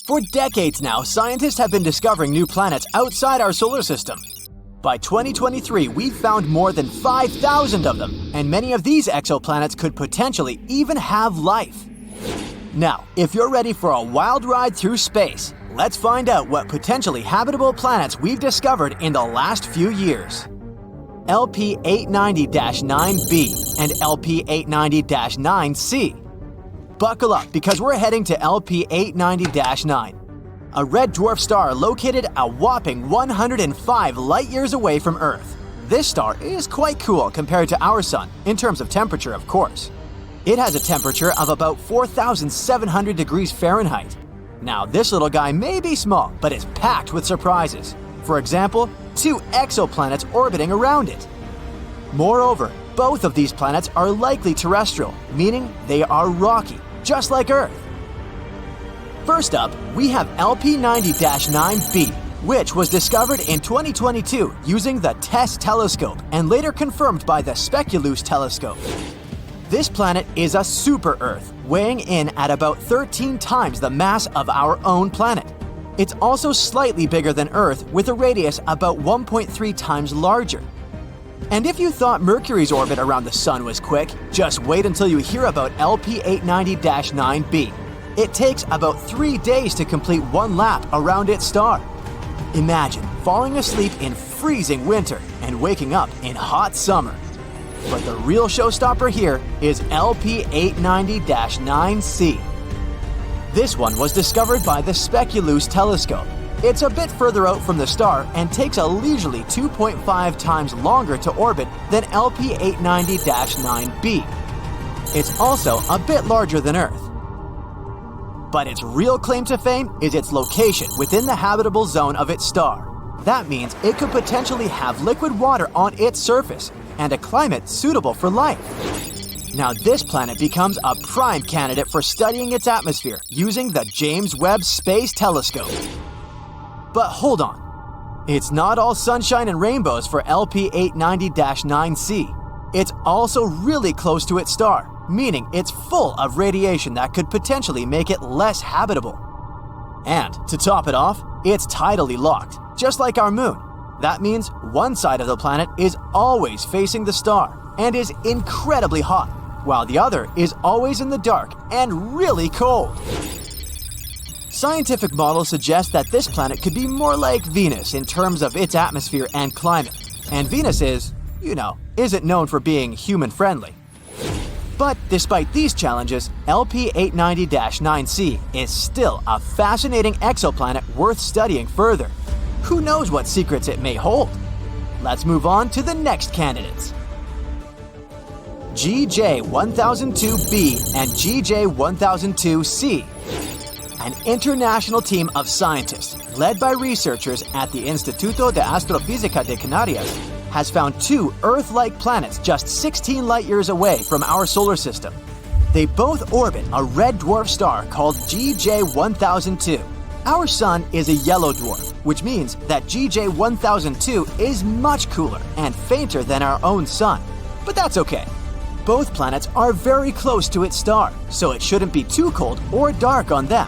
For decades now, scientists have been discovering new planets outside our solar system. By 2023, we've found more than 5,000 of them, and many of these exoplanets could potentially even have life. Now, if you're ready for a wild ride through space, let's find out what potentially habitable planets we've discovered in the last few years. LP890-9b and LP890-9c. Buckle up because we're heading to LP890-9, a red dwarf star located a whopping 105 light-years away from Earth. This star is quite cool compared to our Sun, in terms of temperature, of course. It has a temperature of about 4,700 degrees Fahrenheit. Now, this little guy may be small, but it's packed with surprises. For example, 2 exoplanets orbiting around it. Moreover, both of these planets are likely terrestrial, meaning they are rocky, just like Earth. First up, we have LP90-9b, which was discovered in 2022 using the TESS telescope and later confirmed by the Speculoos telescope. This planet is a super-Earth, weighing in at about 13 times the mass of our own planet. It's also slightly bigger than Earth, with a radius about 1.3 times larger. And if you thought Mercury's orbit around the Sun was quick, just wait until you hear about LP890-9b. It takes about 3 days to complete one lap around its star. Imagine falling asleep in freezing winter and waking up in hot summer. But the real showstopper here is LP890-9c. This one was discovered by the Speculoos telescope. It's a bit further out from the star and takes a leisurely 2.5 times longer to orbit than LP890-9b. It's also a bit larger than Earth. But its real claim to fame is its location within the habitable zone of its star. That means it could potentially have liquid water on its surface and a climate suitable for life. Now, this planet becomes a prime candidate for studying its atmosphere using the James Webb Space Telescope. But hold on. It's not all sunshine and rainbows for LP890-9c. It's also really close to its star, meaning it's full of radiation that could potentially make it less habitable. And to top it off, it's tidally locked, just like our moon. That means one side of the planet is always facing the star and is incredibly hot, while the other is always in the dark and really cold. Scientific models suggest that this planet could be more like Venus in terms of its atmosphere and climate. And Venus isn't known for being human-friendly. But despite these challenges, LP890-9c is still a fascinating exoplanet worth studying further. Who knows what secrets it may hold? Let's move on to the next candidates. GJ1002b and GJ1002c. An international team of scientists, led by researchers at the Instituto de Astrofísica de Canarias, has found 2 Earth-like planets just 16 light-years away from our solar system. They both orbit a red dwarf star called GJ1002. Our Sun is a yellow dwarf, which means that GJ1002 is much cooler and fainter than our own Sun. But that's okay. Both planets are very close to its star, so it shouldn't be too cold or dark on them.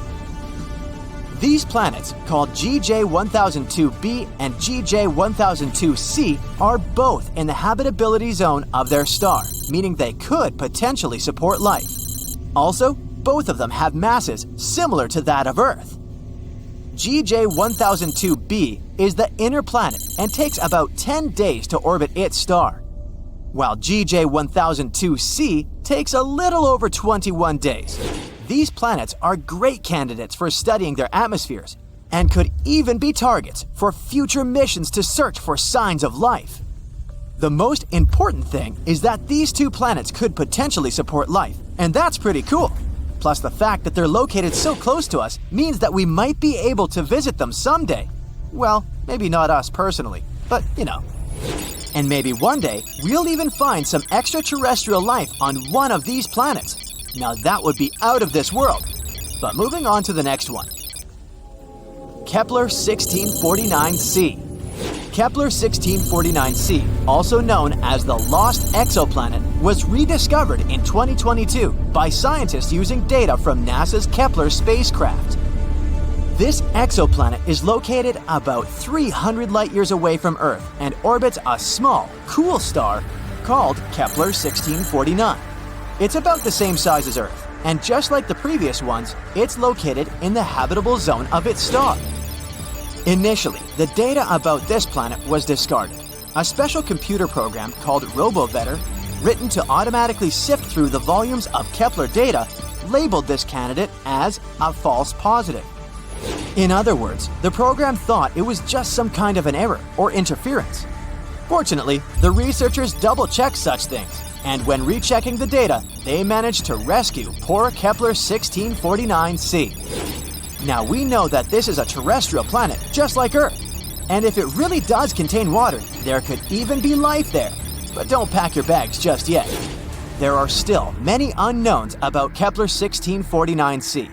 These planets, called GJ1002b and GJ1002c, are both in the habitability zone of their star, meaning they could potentially support life. Also, both of them have masses similar to that of Earth. GJ1002b is the inner planet and takes about 10 days to orbit its star, while GJ1002c takes a little over 21 days. These planets are great candidates for studying their atmospheres and could even be targets for future missions to search for signs of life. The most important thing is that these 2 planets could potentially support life, and that's pretty cool. Plus, the fact that they're located so close to us means that we might be able to visit them someday. Well, maybe not us personally, but And maybe one day, we'll even find some extraterrestrial life on one of these planets. Now that would be out of this world. But moving on to the next one. Kepler 1649c. Kepler 1649c, also known as the Lost Exoplanet, was rediscovered in 2022 by scientists using data from NASA's Kepler spacecraft. This exoplanet is located about 300 light-years away from Earth and orbits a small, cool star called Kepler 1649. It's about the same size as Earth, and just like the previous ones, it's located in the habitable zone of its star. Initially, the data about this planet was discarded. A special computer program called RoboVetter, written to automatically sift through the volumes of Kepler data, labeled this candidate as a false positive. In other words, the program thought it was just some kind of an error or interference. Fortunately, the researchers double-checked such things, and when rechecking the data, they managed to rescue poor Kepler 1649c. Now we know that this is a terrestrial planet just like Earth, and if it really does contain water, there could even be life there. But don't pack your bags just yet. There are still many unknowns about Kepler 1649c.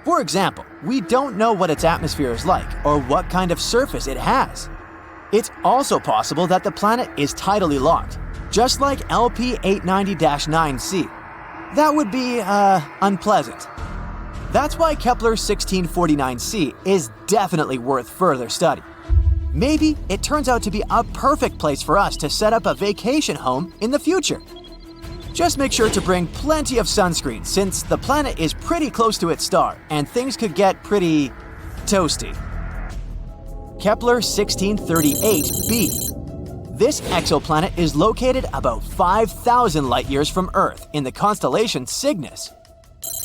For example, we don't know what its atmosphere is like or what kind of surface it has. It's also possible that the planet is tidally locked, just like LP 890-9c. That would be, unpleasant. That's why Kepler 1649c is definitely worth further study. Maybe it turns out to be a perfect place for us to set up a vacation home in the future. Just make sure to bring plenty of sunscreen since the planet is pretty close to its star and things could get pretty toasty. Kepler 1638b. This exoplanet is located about 5,000 light-years from Earth in the constellation Cygnus.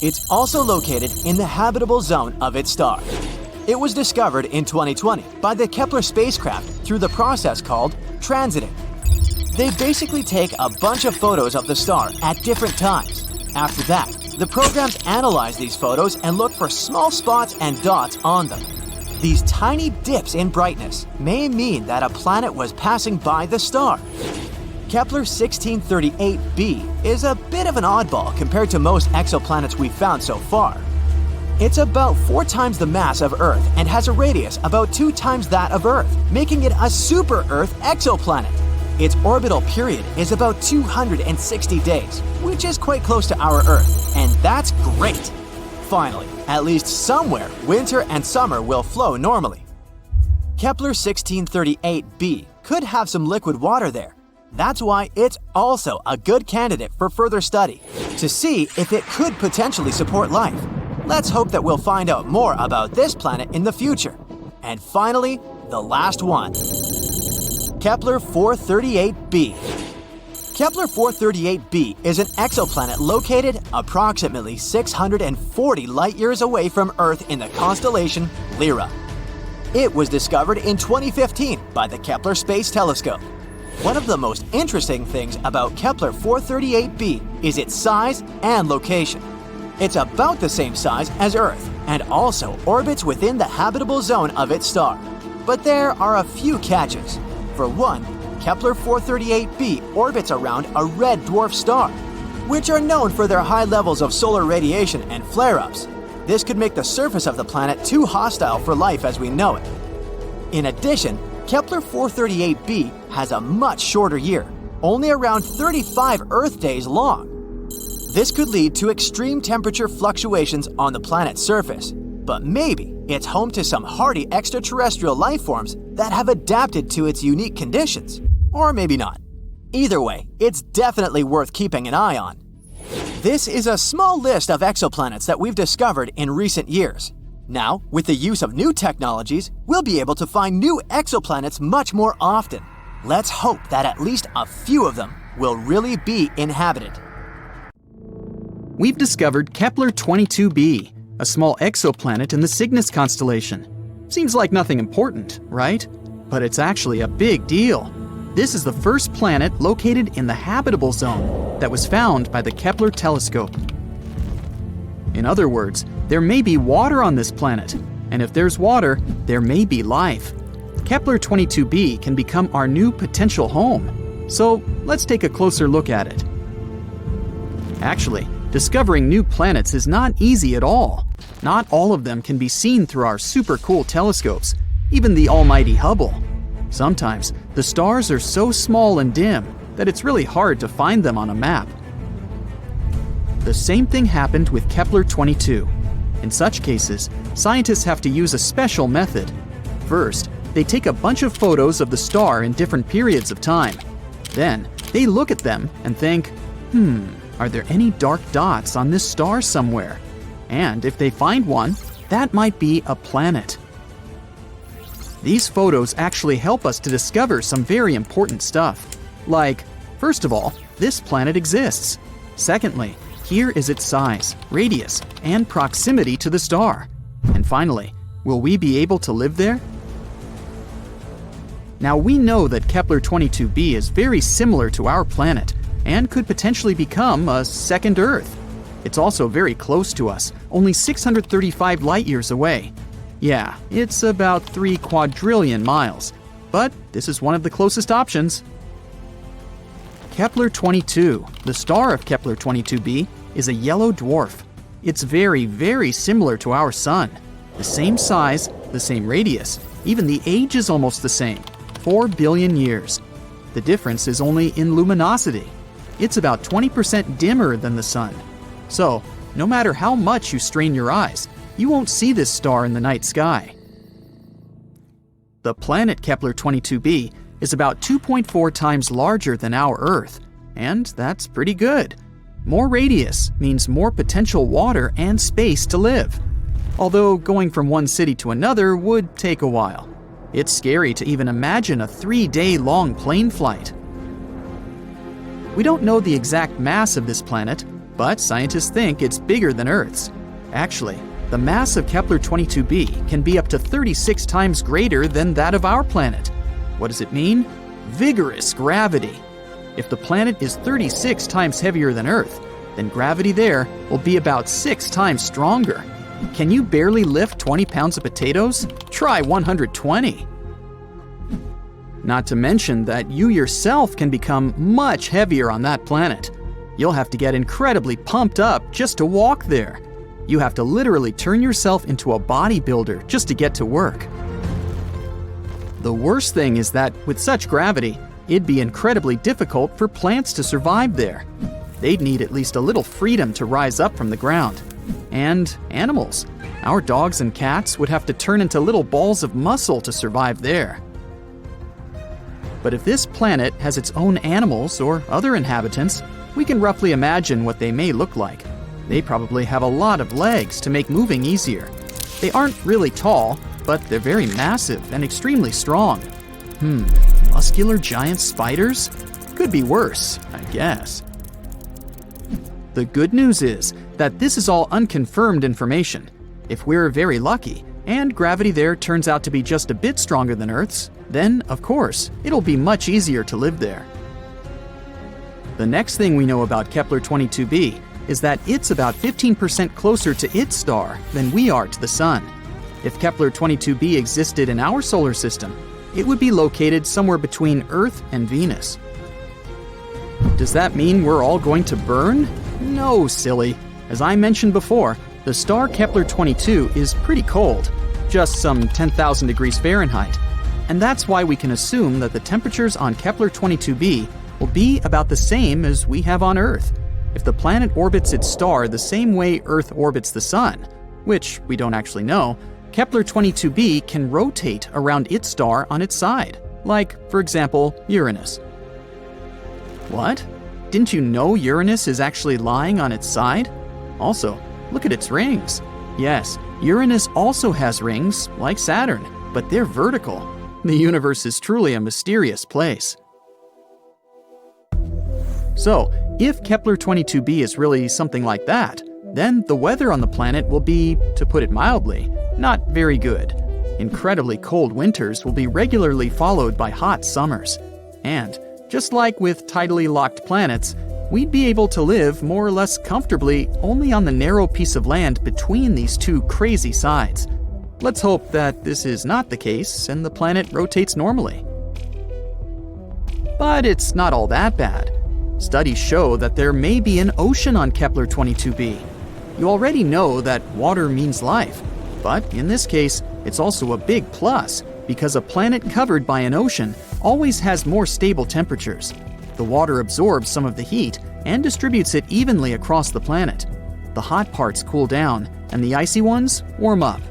It's also located in the habitable zone of its star. It was discovered in 2020 by the Kepler spacecraft through the process called transiting. They basically take a bunch of photos of the star at different times. After that, the programs analyze these photos and look for small spots and dots on them. These tiny dips in brightness may mean that a planet was passing by the star. Kepler 1638b is a bit of an oddball compared to most exoplanets we've found so far. It's about 4 times the mass of Earth and has a radius about 2 times that of Earth, making it a super-Earth exoplanet. Its orbital period is about 260 days, which is quite close to our Earth, and that's great! Finally, at least somewhere, winter and summer will flow normally. Kepler 1638b could have some liquid water there. That's why it's also a good candidate for further study, to see if it could potentially support life. Let's hope that we'll find out more about this planet in the future. And finally, the last one. Kepler 438b. Kepler 438b is an exoplanet located approximately 640 light-years away from Earth in the constellation Lyra. It was discovered in 2015 by the Kepler Space Telescope. One of the most interesting things about Kepler 438b is its size and location. It's about the same size as Earth and also orbits within the habitable zone of its star. But there are a few catches. For one, Kepler 438b orbits around a red dwarf star, which are known for their high levels of solar radiation and flare-ups. This could make the surface of the planet too hostile for life as we know it. In addition, Kepler 438b has a much shorter year, only around 35 Earth days long. This could lead to extreme temperature fluctuations on the planet's surface, but maybe it's home to some hardy extraterrestrial life forms that have adapted to its unique conditions. Or maybe not. Either way, it's definitely worth keeping an eye on. This is a small list of exoplanets that we've discovered in recent years. Now, with the use of new technologies, we'll be able to find new exoplanets much more often. Let's hope that at least a few of them will really be inhabited. We've discovered Kepler 22b, a small exoplanet in the Cygnus constellation. Seems like nothing important, right? But it's actually a big deal. This is the first planet located in the habitable zone that was found by the Kepler telescope. In other words, there may be water on this planet, and if there's water, there may be life. Kepler 22b can become our new potential home. So let's take a closer look at it. Actually, discovering new planets is not easy at all. Not all of them can be seen through our super cool telescopes, even the almighty Hubble. Sometimes, the stars are so small and dim that it's really hard to find them on a map. The same thing happened with Kepler 22. In such cases, scientists have to use a special method. First, they take a bunch of photos of the star in different periods of time. Then, they look at them and think, are there any dark dots on this star somewhere? And if they find one, that might be a planet. These photos actually help us to discover some very important stuff. Like, first of all, this planet exists. Secondly, here is its size, radius, and proximity to the star. And finally, will we be able to live there? Now we know that Kepler-22b is very similar to our planet and could potentially become a second Earth. It's also very close to us, only 635 light-years away. Yeah, it's about 3 quadrillion miles, but this is one of the closest options. Kepler-22, the star of Kepler-22b, is a yellow dwarf. It's very, very similar to our Sun. The same size, the same radius, even the age is almost the same, 4 billion years. The difference is only in luminosity. It's about 20% dimmer than the Sun. So, no matter how much you strain your eyes, you won't see this star in the night sky. The planet Kepler-22b is about 2.4 times larger than our Earth, and that's pretty good. More radius means more potential water and space to live. Although going from one city to another would take a while. It's scary to even imagine a 3-day-long plane flight. We don't know the exact mass of this planet, but scientists think it's bigger than Earth's. Actually, the mass of Kepler-22b can be up to 36 times greater than that of our planet. What does it mean? Vigorous gravity. If the planet is 36 times heavier than Earth, then gravity there will be about 6 times stronger. Can you barely lift 20 pounds of potatoes? Try 120. Not to mention that you yourself can become much heavier on that planet. You'll have to get incredibly pumped up just to walk there. You have to literally turn yourself into a bodybuilder just to get to work. The worst thing is that with such gravity, it'd be incredibly difficult for plants to survive there. They'd need at least a little freedom to rise up from the ground. And animals. Our dogs and cats would have to turn into little balls of muscle to survive there. But if this planet has its own animals or other inhabitants, we can roughly imagine what they may look like. They probably have a lot of legs to make moving easier. They aren't really tall, but they're very massive and extremely strong. Muscular giant spiders? Could be worse, I guess. The good news is that this is all unconfirmed information. If we're very lucky, and gravity there turns out to be just a bit stronger than Earth's, then, of course, it'll be much easier to live there. The next thing we know about Kepler-22b is that it's about 15% closer to its star than we are to the Sun. If Kepler-22b existed in our solar system, it would be located somewhere between Earth and Venus. Does that mean we're all going to burn? No, silly. As I mentioned before, the star Kepler-22 is pretty cold, just some 10,000 degrees Fahrenheit. And that's why we can assume that the temperatures on Kepler-22b will be about the same as we have on Earth. If the planet orbits its star the same way Earth orbits the Sun, which we don't actually know, Kepler-22b can rotate around its star on its side, like, for example, Uranus. What? Didn't you know Uranus is actually lying on its side? Also, look at its rings. Yes, Uranus also has rings, like Saturn, but they're vertical. The universe is truly a mysterious place. So, if Kepler-22b is really something like that, then the weather on the planet will be, to put it mildly, not very good. Incredibly cold winters will be regularly followed by hot summers. And, just like with tidally locked planets, we'd be able to live more or less comfortably only on the narrow piece of land between these two crazy sides. Let's hope that this is not the case and the planet rotates normally. But it's not all that bad. Studies show that there may be an ocean on Kepler-22b. You already know that water means life, but in this case, it's also a big plus because a planet covered by an ocean always has more stable temperatures. The water absorbs some of the heat and distributes it evenly across the planet. The hot parts cool down, and the icy ones warm up.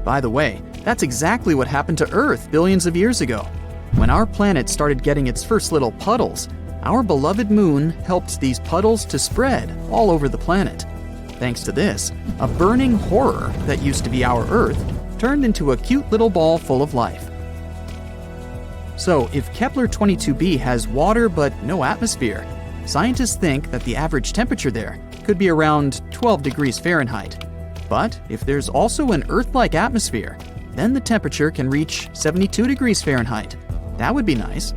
By the way, that's exactly what happened to Earth billions of years ago. When our planet started getting its first little puddles, our beloved moon helped these puddles to spread all over the planet. Thanks to this, a burning horror that used to be our Earth turned into a cute little ball full of life. So, if Kepler-22b has water but no atmosphere, scientists think that the average temperature there could be around 12 degrees Fahrenheit. But if there's also an Earth-like atmosphere, then the temperature can reach 72 degrees Fahrenheit. That would be nice.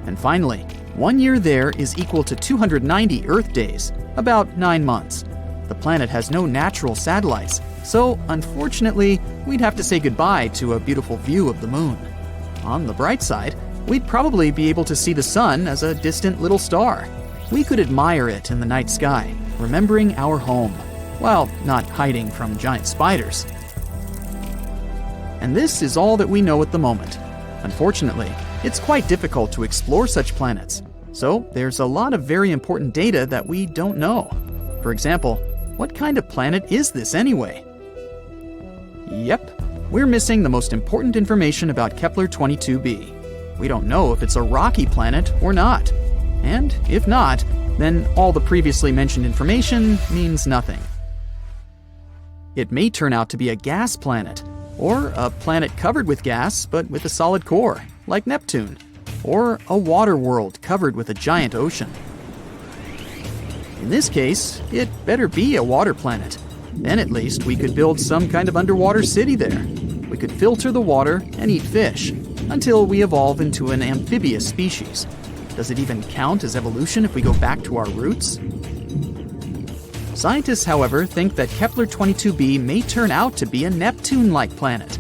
And finally, 1 year there is equal to 290 Earth days, about 9 months. The planet has no natural satellites, so unfortunately, we'd have to say goodbye to a beautiful view of the moon. On the bright side, we'd probably be able to see the sun as a distant little star. We could admire it in the night sky, remembering our home, while not hiding from giant spiders. And this is all that we know at the moment. Unfortunately, it's quite difficult to explore such planets, so there's a lot of very important data that we don't know. For example, what kind of planet is this anyway? Yep, we're missing the most important information about Kepler-22b. We don't know if it's a rocky planet or not. And if not, then all the previously mentioned information means nothing. It may turn out to be a gas planet, or a planet covered with gas but with a solid core, like Neptune, or a water world covered with a giant ocean. In this case, it better be a water planet. Then at least we could build some kind of underwater city there. We could filter the water and eat fish, until we evolve into an amphibious species. Does it even count as evolution if we go back to our roots? Scientists, however, think that Kepler-22b may turn out to be a Neptune-like planet.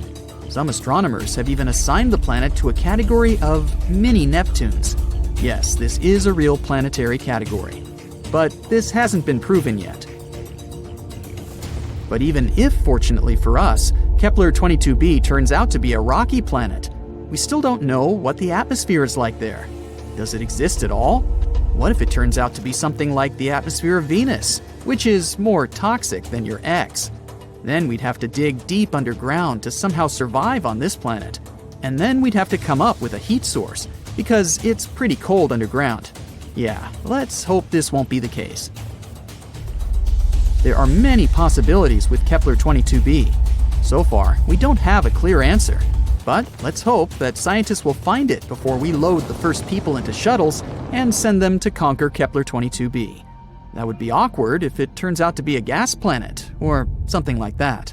Some astronomers have even assigned the planet to a category of mini-Neptunes. Yes, this is a real planetary category. But this hasn't been proven yet. But even if, fortunately for us, Kepler-22b turns out to be a rocky planet, we still don't know what the atmosphere is like there. Does it exist at all? What if it turns out to be something like the atmosphere of Venus, which is more toxic than your ex? Then we'd have to dig deep underground to somehow survive on this planet. And then we'd have to come up with a heat source, because it's pretty cold underground. Yeah, let's hope this won't be the case. There are many possibilities with Kepler-22b. So far, we don't have a clear answer. But let's hope that scientists will find it before we load the first people into shuttles and send them to conquer Kepler-22b. That would be awkward if it turns out to be a gas planet, or something like that.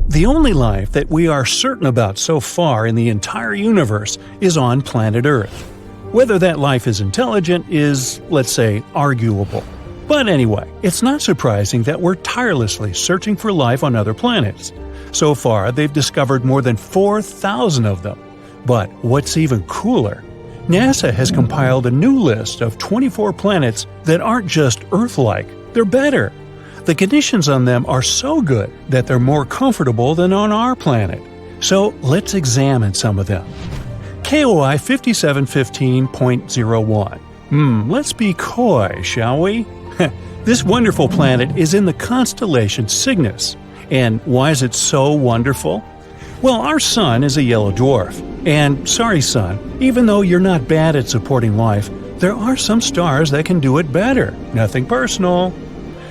The only life that we are certain about so far in the entire universe is on planet Earth. Whether that life is intelligent is, let's say, arguable. But anyway, it's not surprising that we're tirelessly searching for life on other planets. So far, they've discovered more than 4,000 of them. But what's even cooler, NASA has compiled a new list of 24 planets that aren't just Earth-like, they're better. The conditions on them are so good that they're more comfortable than on our planet. So let's examine some of them. KOI 5715.01. Let's be coy, shall we? This wonderful planet is in the constellation Cygnus. And why is it so wonderful? Well, our sun is a yellow dwarf. And sorry, sun, even though you're not bad at supporting life, there are some stars that can do it better. Nothing personal.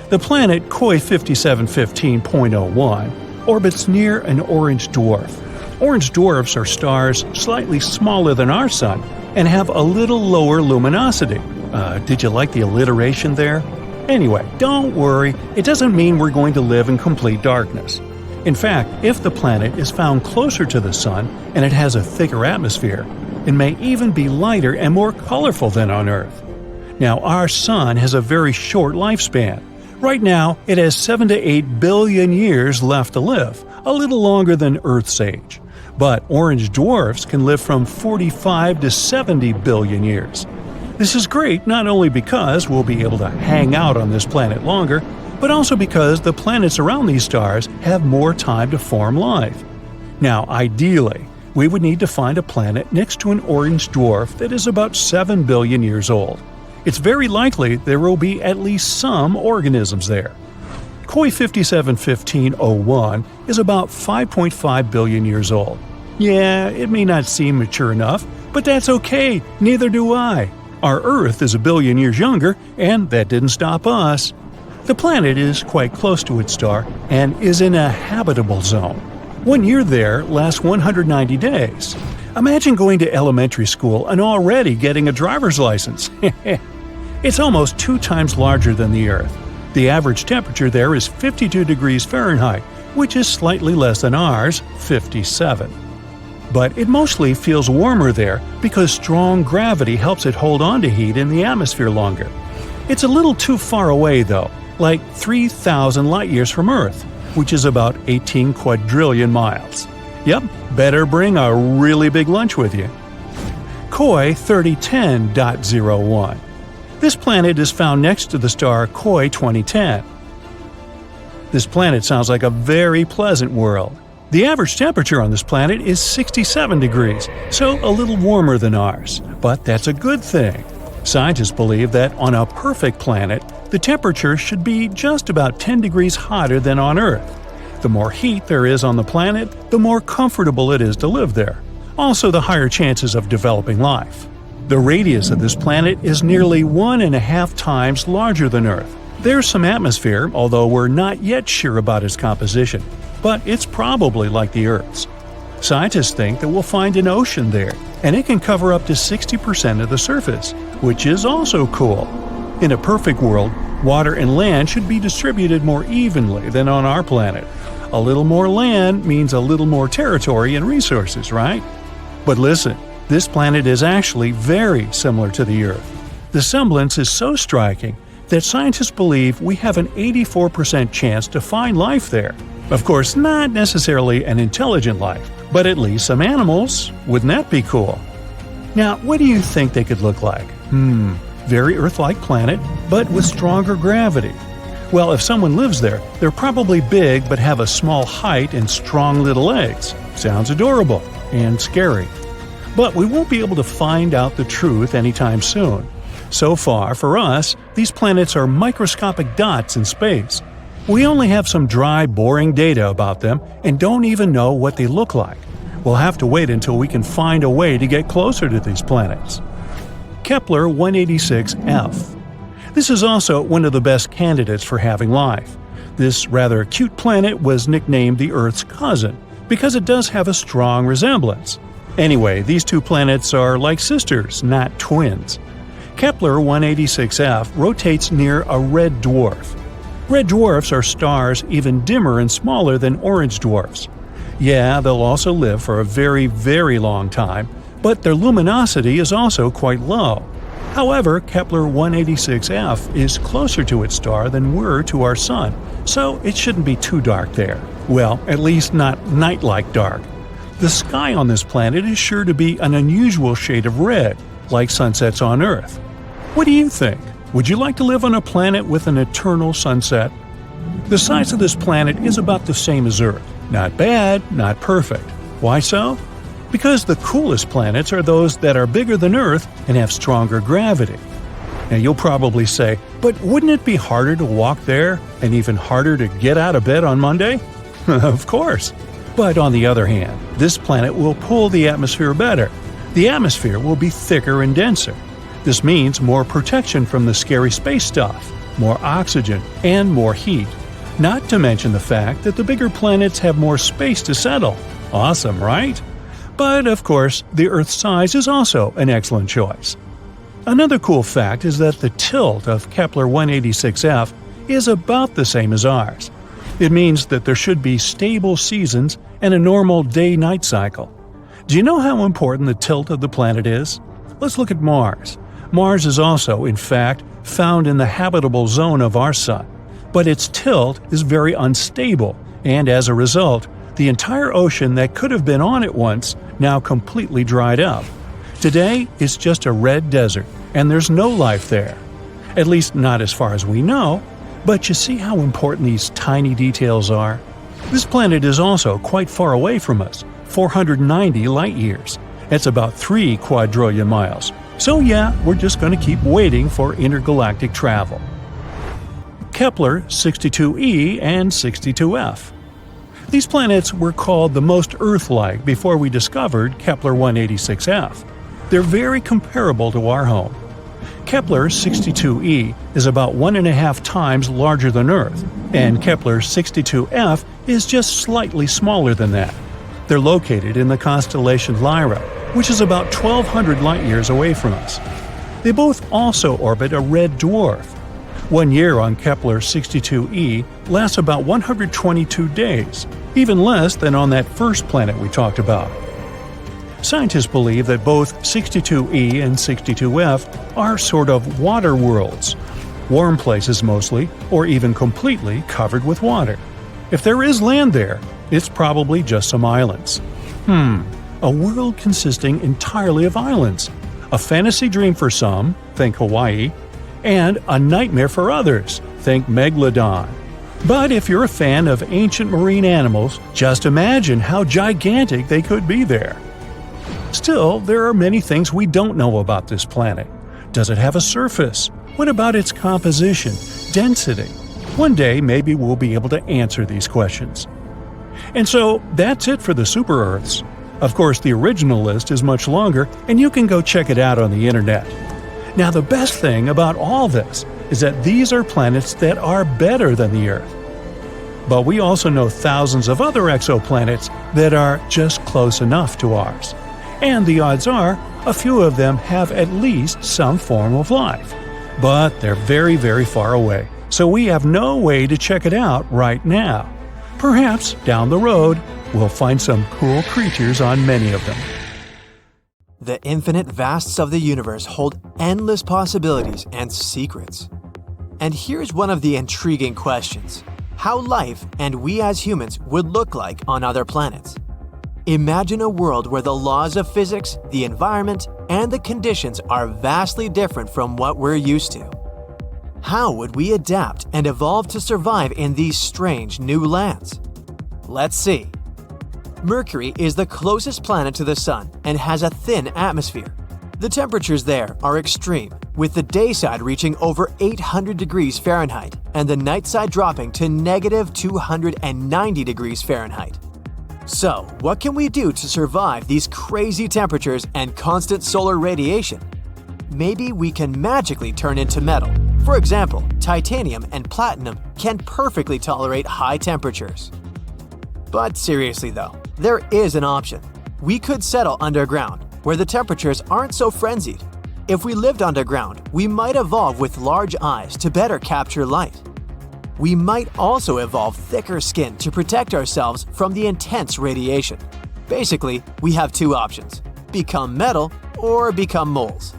The planet KOI 5715.01 orbits near an orange dwarf. Orange dwarfs are stars slightly smaller than our sun and have a little lower luminosity. Did you like the alliteration there? Anyway, don't worry, it doesn't mean we're going to live in complete darkness. In fact, if the planet is found closer to the sun and it has a thicker atmosphere, it may even be lighter and more colorful than on Earth. Now, our sun has a very short lifespan. Right now, it has 7 to 8 billion years left to live, a little longer than Earth's age. But orange dwarfs can live from 45 to 70 billion years. This is great not only because we'll be able to hang out on this planet longer, but also because the planets around these stars have more time to form life. Now, ideally, we would need to find a planet next to an orange dwarf that is about 7 billion years old. It's very likely there will be at least some organisms there. Koi 571501 is about 5.5 billion years old. Yeah, it may not seem mature enough, but that's okay, neither do I. Our Earth is a billion years younger, and that didn't stop us. The planet is quite close to its star and is in a habitable zone. 1 year there lasts 190 days. Imagine going to elementary school and already getting a driver's license. It's almost 2 times larger than the Earth. The average temperature there is 52 degrees Fahrenheit, which is slightly less than ours, 57. But it mostly feels warmer there because strong gravity helps it hold on to heat in the atmosphere longer. It's a little too far away though, like 3,000 light-years from Earth, which is about 18 quadrillion miles. Yep, better bring a really big lunch with you. Koi 3010.01. This planet is found next to the star Koi 2010. This planet sounds like a very pleasant world. The average temperature on this planet is 67 degrees, so a little warmer than ours. But that's a good thing. Scientists believe that on a perfect planet, the temperature should be just about 10 degrees hotter than on Earth. The more heat there is on the planet, the more comfortable it is to live there. Also, the higher chances of developing life. The radius of this planet is nearly 1.5 times larger than Earth. There's some atmosphere, although we're not yet sure about its composition, but it's probably like the Earth's. Scientists think that we'll find an ocean there, and it can cover up to 60% of the surface, which is also cool. In a perfect world, water and land should be distributed more evenly than on our planet. A little more land means a little more territory and resources, right? But listen, this planet is actually very similar to the Earth. The semblance is so striking that scientists believe we have an 84% chance to find life there. Of course, not necessarily an intelligent life, but at least some animals. Wouldn't that be cool? Now, what do you think they could look like? Very Earth-like planet, but with stronger gravity. Well, if someone lives there, they're probably big but have a small height and strong little legs. Sounds adorable and scary. But we won't be able to find out the truth anytime soon. So far, for us, these planets are microscopic dots in space. We only have some dry, boring data about them and don't even know what they look like. We'll have to wait until we can find a way to get closer to these planets. Kepler 186f. This is also one of the best candidates for having life. This rather cute planet was nicknamed the Earth's cousin because it does have a strong resemblance. Anyway, these two planets are like sisters, not twins. Kepler 186f rotates near a red dwarf. Red dwarfs are stars even dimmer and smaller than orange dwarfs. Yeah, they'll also live for a very, very long time, but their luminosity is also quite low. However, Kepler 186f is closer to its star than we're to our Sun, so it shouldn't be too dark there. Well, at least not night-like dark. The sky on this planet is sure to be an unusual shade of red, like sunsets on Earth. What do you think? Would you like to live on a planet with an eternal sunset? The size of this planet is about the same as Earth. Not bad, not perfect. Why so? Because the coolest planets are those that are bigger than Earth and have stronger gravity. Now you'll probably say, but wouldn't it be harder to walk there and even harder to get out of bed on Monday? Of course. But on the other hand, this planet will pull the atmosphere better. The atmosphere will be thicker and denser. This means more protection from the scary space stuff, more oxygen, and more heat. Not to mention the fact that the bigger planets have more space to settle. Awesome, right? But of course, the Earth's size is also an excellent choice. Another cool fact is that the tilt of Kepler 186f is about the same as ours. It means that there should be stable seasons and a normal day-night cycle. Do you know how important the tilt of the planet is? Let's look at Mars. Mars is also, in fact, found in the habitable zone of our Sun, but its tilt is very unstable, and as a result, the entire ocean that could have been on it once now completely dried up. Today, it's just a red desert, and there's no life there. At least not as far as we know, but you see how important these tiny details are? This planet is also quite far away from us, 490 light-years. That's about 3 quadrillion miles. So yeah, we're just going to keep waiting for intergalactic travel. Kepler 62e and 62f. These planets were called the most Earth-like before we discovered Kepler 186f. They're very comparable to our home. Kepler 62e is about 1.5 times larger than Earth, and Kepler 62f is just slightly smaller than that. They're located in the constellation Lyra, which is about 1,200 light-years away from us. They both also orbit a red dwarf. 1 year on Kepler 62e lasts about 122 days, even less than on that first planet we talked about. Scientists believe that both 62e and 62f are sort of water worlds, warm places mostly, or even completely covered with water. If there is land there, it's probably just some islands. A world consisting entirely of islands. A fantasy dream for some, think Hawaii, and a nightmare for others, think Megalodon. But if you're a fan of ancient marine animals, just imagine how gigantic they could be there. Still, there are many things we don't know about this planet. Does it have a surface? What about its composition, density? One day, maybe we'll be able to answer these questions. And so, that's it for the super-Earths. Of course, the original list is much longer, and you can go check it out on the internet. Now, the best thing about all this is that these are planets that are better than the Earth. But we also know thousands of other exoplanets that are just close enough to ours. And the odds are, a few of them have at least some form of life. But they're very, very far away, so we have no way to check it out right now. Perhaps, down the road, we'll find some cool creatures on many of them. The infinite vasts of the universe hold endless possibilities and secrets. And here's one of the intriguing questions: how life and we as humans would look like on other planets. Imagine a world where the laws of physics, the environment, and the conditions are vastly different from what we're used to. How would we adapt and evolve to survive in these strange new lands? Let's see. Mercury is the closest planet to the Sun and has a thin atmosphere. The temperatures there are extreme, with the day side reaching over 800 degrees Fahrenheit and the night side dropping to negative 290 degrees Fahrenheit. So, what can we do to survive these crazy temperatures and constant solar radiation? Maybe we can magically turn into metal. For example, titanium and platinum can perfectly tolerate high temperatures. But seriously though, there is an option. We could settle underground, where the temperatures aren't so frenzied. If we lived underground, we might evolve with large eyes to better capture light. We might also evolve thicker skin to protect ourselves from the intense radiation. Basically, we have two options: become metal or become moles.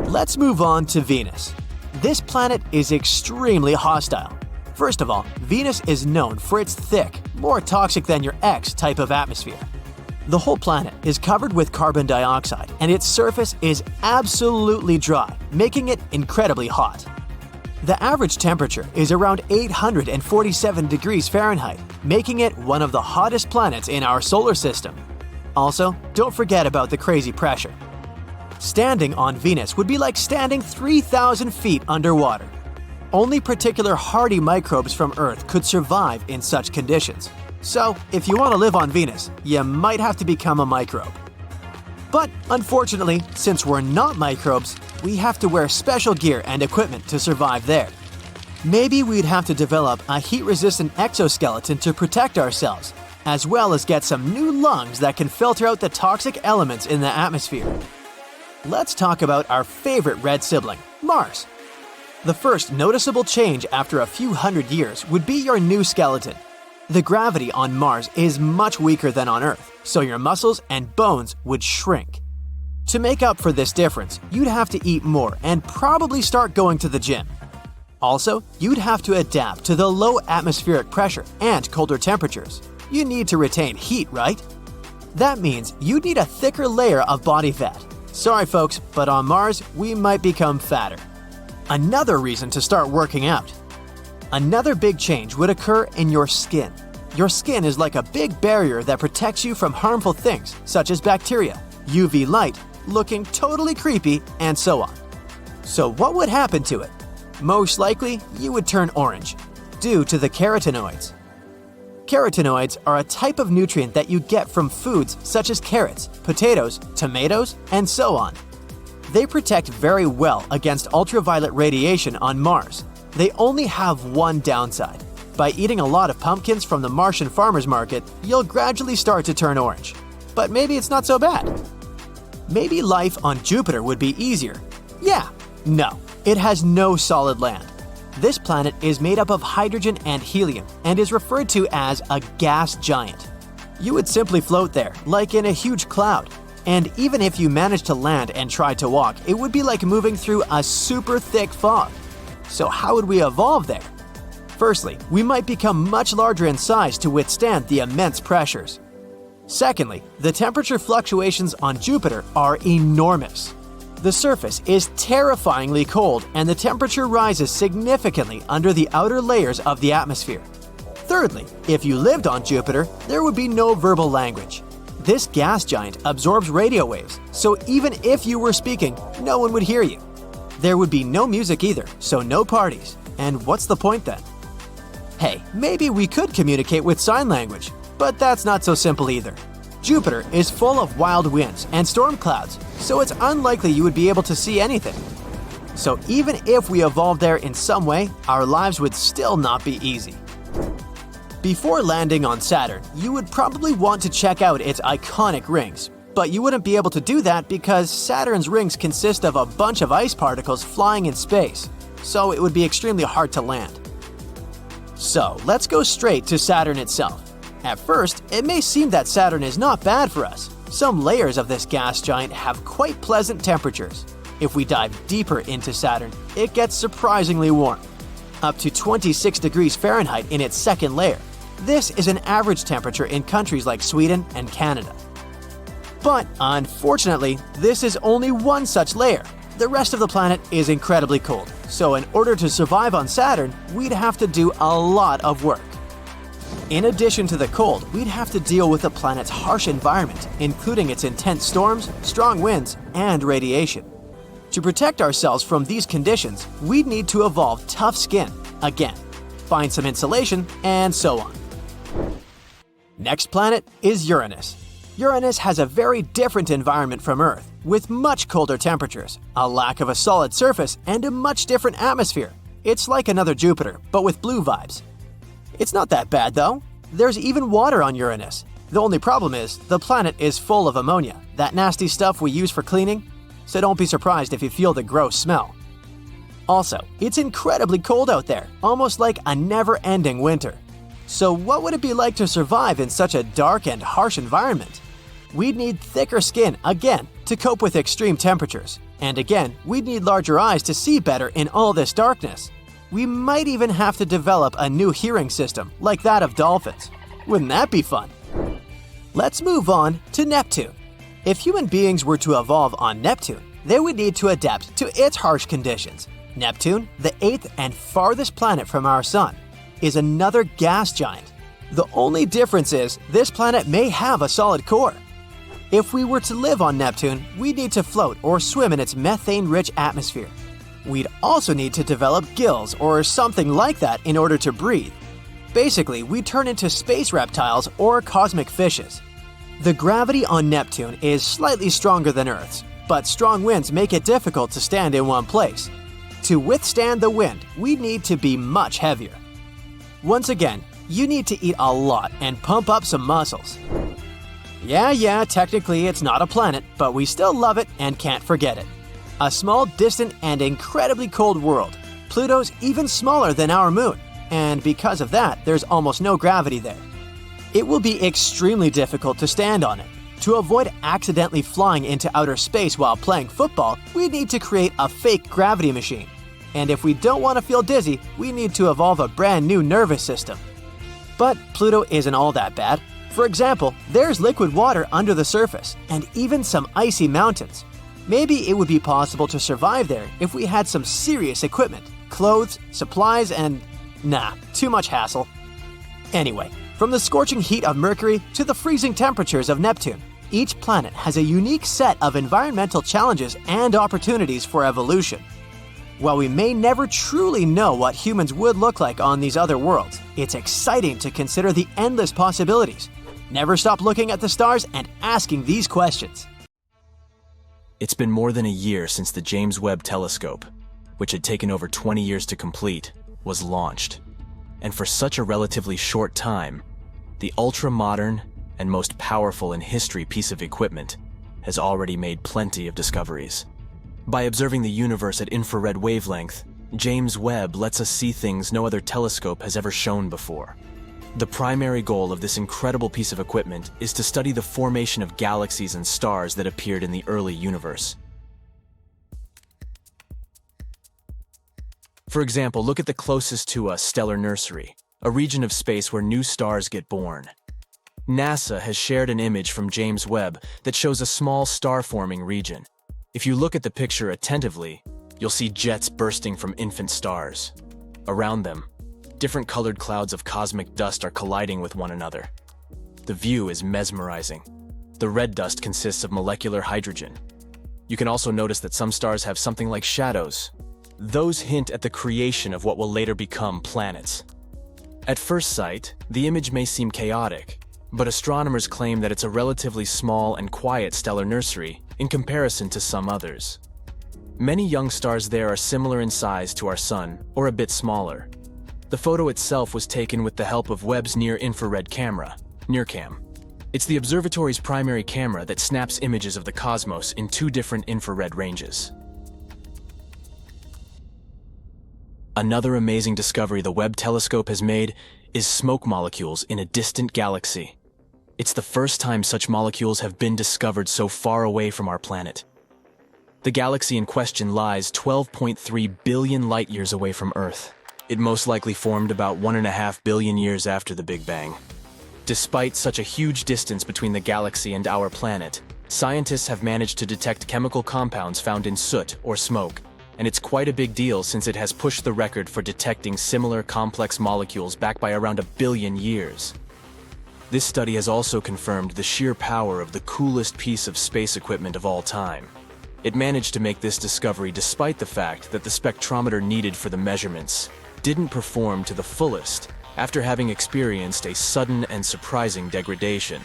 Let's move on to Venus. This planet is extremely hostile. First of all, Venus is known for its thick, more toxic than your ex type of atmosphere. The whole planet is covered with carbon dioxide, and its surface is absolutely dry, making it incredibly hot. The average temperature is around 847 degrees Fahrenheit, making it one of the hottest planets in our solar system. Also, don't forget about the crazy pressure. Standing on Venus would be like standing 3,000 feet underwater. Only particular hardy microbes from Earth could survive in such conditions. So, if you want to live on Venus, you might have to become a microbe. But unfortunately, since we're not microbes, we have to wear special gear and equipment to survive there. Maybe we'd have to develop a heat-resistant exoskeleton to protect ourselves, as well as get some new lungs that can filter out the toxic elements in the atmosphere. Let's talk about our favorite red sibling, Mars. The first noticeable change after a few hundred years would be your new skeleton. The gravity on Mars is much weaker than on Earth, so your muscles and bones would shrink. To make up for this difference, you'd have to eat more and probably start going to the gym. Also, you'd have to adapt to the low atmospheric pressure and colder temperatures. You need to retain heat, right? That means you'd need a thicker layer of body fat. Sorry folks, but on Mars, we might become fatter. Another reason to start working out. Another big change would occur in your skin. Your skin is like a big barrier that protects you from harmful things such as bacteria, UV light, looking totally creepy, and so on. So what would happen to it? Most likely, you would turn orange, due to the carotenoids. Carotenoids are a type of nutrient that you get from foods such as carrots, potatoes, tomatoes, and so on. They protect very well against ultraviolet radiation on Mars. They only have one downside. By eating a lot of pumpkins from the Martian farmers market, you'll gradually start to turn orange. But maybe it's not so bad. Maybe life on Jupiter would be easier. Yeah, no, it has no solid land. This planet is made up of hydrogen and helium and is referred to as a gas giant. You would simply float there, like in a huge cloud. And even if you managed to land and tried to walk, it would be like moving through a super thick fog. So how would we evolve there? Firstly, we might become much larger in size to withstand the immense pressures. Secondly, the temperature fluctuations on Jupiter are enormous. The surface is terrifyingly cold and the temperature rises significantly under the outer layers of the atmosphere. Thirdly, if you lived on Jupiter, there would be no verbal language. This gas giant absorbs radio waves, so even if you were speaking, no one would hear you. There would be no music either, so no parties. And what's the point then? Hey, maybe we could communicate with sign language, but that's not so simple either. Jupiter is full of wild winds and storm clouds, so it's unlikely you would be able to see anything. So even if we evolved there in some way, our lives would still not be easy. Before landing on Saturn, you would probably want to check out its iconic rings, but you wouldn't be able to do that because Saturn's rings consist of a bunch of ice particles flying in space, so it would be extremely hard to land. So let's go straight to Saturn itself. At first, it may seem that Saturn is not bad for us. Some layers of this gas giant have quite pleasant temperatures. If we dive deeper into Saturn, it gets surprisingly warm, up to 26 degrees Fahrenheit in its second layer. This is an average temperature in countries like Sweden and Canada. But unfortunately, this is only one such layer. The rest of the planet is incredibly cold, so in order to survive on Saturn, we'd have to do a lot of work. In addition to the cold, we'd have to deal with the planet's harsh environment, including its intense storms, strong winds, and radiation. To protect ourselves from these conditions, we'd need to evolve tough skin, again, find some insulation, and so on. Next planet is Uranus. Uranus has a very different environment from Earth, with much colder temperatures, a lack of a solid surface, and a much different atmosphere. It's like another Jupiter, but with blue vibes. It's not that bad though. There's even water on Uranus. The only problem is, the planet is full of ammonia, that nasty stuff we use for cleaning, so don't be surprised if you feel the gross smell. Also, it's incredibly cold out there, almost like a never-ending winter. So what would it be like to survive in such a dark and harsh environment? We'd need thicker skin, again, to cope with extreme temperatures. And again, we'd need larger eyes to see better in all this darkness. We might even have to develop a new hearing system, like that of dolphins. Wouldn't that be fun? Let's move on to Neptune. If human beings were to evolve on Neptune, they would need to adapt to its harsh conditions. Neptune, the 8th and farthest planet from our Sun, is another gas giant. The only difference is this planet may have a solid core. If we were to live on Neptune, we'd need to float or swim in its methane-rich atmosphere. We'd also need to develop gills or something like that in order to breathe. Basically, we'd turn into space reptiles or cosmic fishes. The gravity on Neptune is slightly stronger than Earth's, but strong winds make it difficult to stand in one place. To withstand the wind, we'd need to be much heavier. Once again, you need to eat a lot and pump up some muscles. Yeah, technically it's not a planet, but we still love it and can't forget it. A small, distant, and incredibly cold world. Pluto's even smaller than our moon, and because of that, there's almost no gravity there. It will be extremely difficult to stand on it. To avoid accidentally flying into outer space while playing football, we need to create a fake gravity machine. And if we don't want to feel dizzy, we need to evolve a brand new nervous system. But Pluto isn't all that bad. For example, there's liquid water under the surface, and even some icy mountains. Maybe it would be possible to survive there if we had some serious equipment, clothes, supplies, and… nah, too much hassle. Anyway, from the scorching heat of Mercury to the freezing temperatures of Neptune, each planet has a unique set of environmental challenges and opportunities for evolution. While we may never truly know what humans would look like on these other worlds, it's exciting to consider the endless possibilities. Never stop looking at the stars and asking these questions. It's been more than a year since the James Webb Telescope, which had taken over 20 years to complete, was launched. And for such a relatively short time, the ultra-modern and most powerful in history piece of equipment has already made plenty of discoveries. By observing the universe at infrared wavelength, James Webb lets us see things no other telescope has ever shown before. The primary goal of this incredible piece of equipment is to study the formation of galaxies and stars that appeared in the early universe. For example, look at the closest to us stellar nursery, a region of space where new stars get born. NASA has shared an image from James Webb that shows a small star-forming region. If you look at the picture attentively, you'll see jets bursting from infant stars. Around them, different colored clouds of cosmic dust are colliding with one another. The view is mesmerizing. The red dust consists of molecular hydrogen. You can also notice that some stars have something like shadows. Those hint at the creation of what will later become planets. At first sight, the image may seem chaotic, but astronomers claim that it's a relatively small and quiet stellar nursery in comparison to some others. Many young stars there are similar in size to our Sun, or a bit smaller. The photo itself was taken with the help of Webb's near-infrared camera, NIRCam. It's the observatory's primary camera that snaps images of the cosmos in 2 different infrared ranges. Another amazing discovery the Webb telescope has made is smoke molecules in a distant galaxy. It's the first time such molecules have been discovered so far away from our planet. The galaxy in question lies 12.3 billion light-years away from Earth. It most likely formed about 1.5 billion years after the Big Bang. Despite such a huge distance between the galaxy and our planet, scientists have managed to detect chemical compounds found in soot or smoke, and it's quite a big deal since it has pushed the record for detecting similar complex molecules back by around 1 billion years. This study has also confirmed the sheer power of the coolest piece of space equipment of all time. It managed to make this discovery despite the fact that the spectrometer needed for the measurements didn't perform to the fullest after having experienced a sudden and surprising degradation.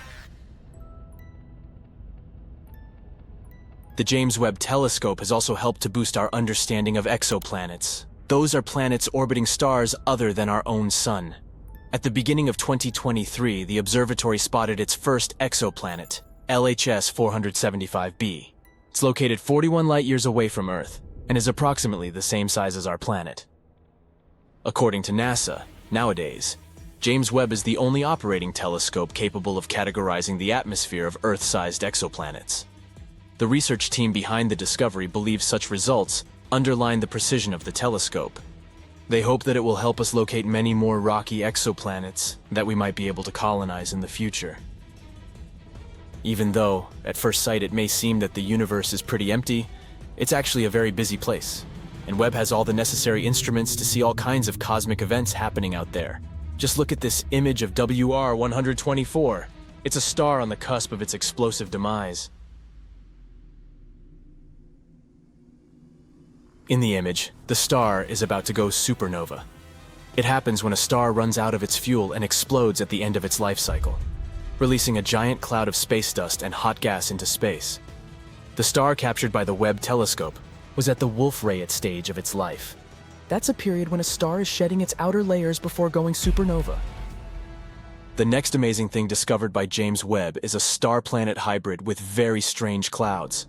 The James Webb Telescope has also helped to boost our understanding of exoplanets. Those are planets orbiting stars other than our own Sun. At the beginning of 2023, the observatory spotted its first exoplanet, LHS 475b. It's located 41 light-years away from Earth and is approximately the same size as our planet. According to NASA, nowadays, James Webb is the only operating telescope capable of categorizing the atmosphere of Earth-sized exoplanets. The research team behind the discovery believes such results underline the precision of the telescope. They hope that it will help us locate many more rocky exoplanets that we might be able to colonize in the future. Even though, at first sight, it may seem that the universe is pretty empty, it's actually a very busy place. And Webb has all the necessary instruments to see all kinds of cosmic events happening out there. Just look at this image of WR-124. It's a star on the cusp of its explosive demise. In the image, the star is about to go supernova. It happens when a star runs out of its fuel and explodes at the end of its life cycle, releasing a giant cloud of space dust and hot gas into space. The star captured by the Webb telescope was at the Wolf-Rayet stage of its life. That's a period when a star is shedding its outer layers before going supernova. The next amazing thing discovered by James Webb is a star-planet hybrid with very strange clouds.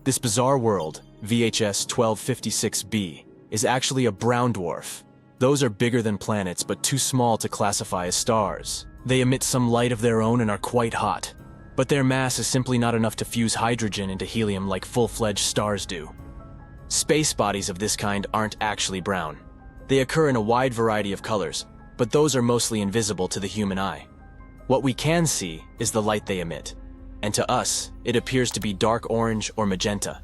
This bizarre world, VHS 1256b, is actually a brown dwarf. Those are bigger than planets but too small to classify as stars. They emit some light of their own and are quite hot, but their mass is simply not enough to fuse hydrogen into helium like full-fledged stars do. Space bodies of this kind aren't actually brown. They occur in a wide variety of colors, but those are mostly invisible to the human eye. What we can see is the light they emit, and to us, it appears to be dark orange or magenta.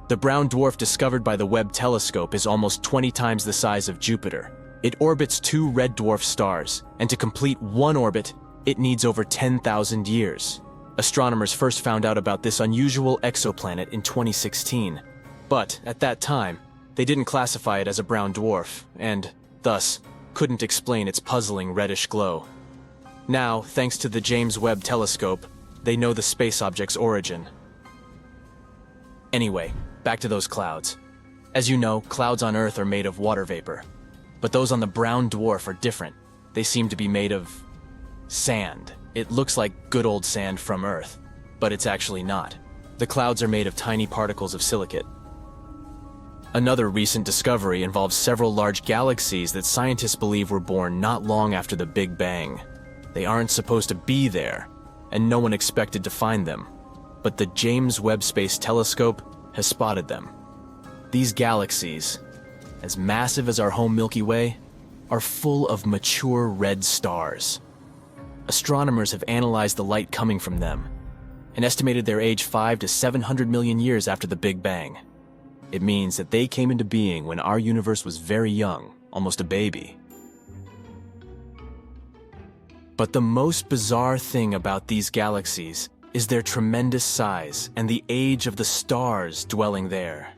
The brown dwarf discovered by the Webb telescope is almost 20 times the size of Jupiter. It orbits 2 red dwarf stars, and to complete one orbit, it needs over 10,000 years. Astronomers first found out about this unusual exoplanet in 2016, but at that time, they didn't classify it as a brown dwarf, and, thus, couldn't explain its puzzling reddish glow. Now, thanks to the James Webb Telescope, they know the space object's origin. Anyway, back to those clouds. As you know, clouds on Earth are made of water vapor. But those on the brown dwarf are different. They seem to be made of sand. It looks like good old sand from Earth, but it's actually not. The clouds are made of tiny particles of silicate. Another recent discovery involves several large galaxies that scientists believe were born not long after the Big Bang. They aren't supposed to be there, and no one expected to find them. But the James Webb Space Telescope has spotted them. These galaxies, as massive as our home Milky Way, are full of mature red stars. Astronomers have analyzed the light coming from them and estimated their age 500 to 700 million years after the Big Bang. It means that they came into being when our universe was very young, almost a baby. But the most bizarre thing about these galaxies is their tremendous size and the age of the stars dwelling there.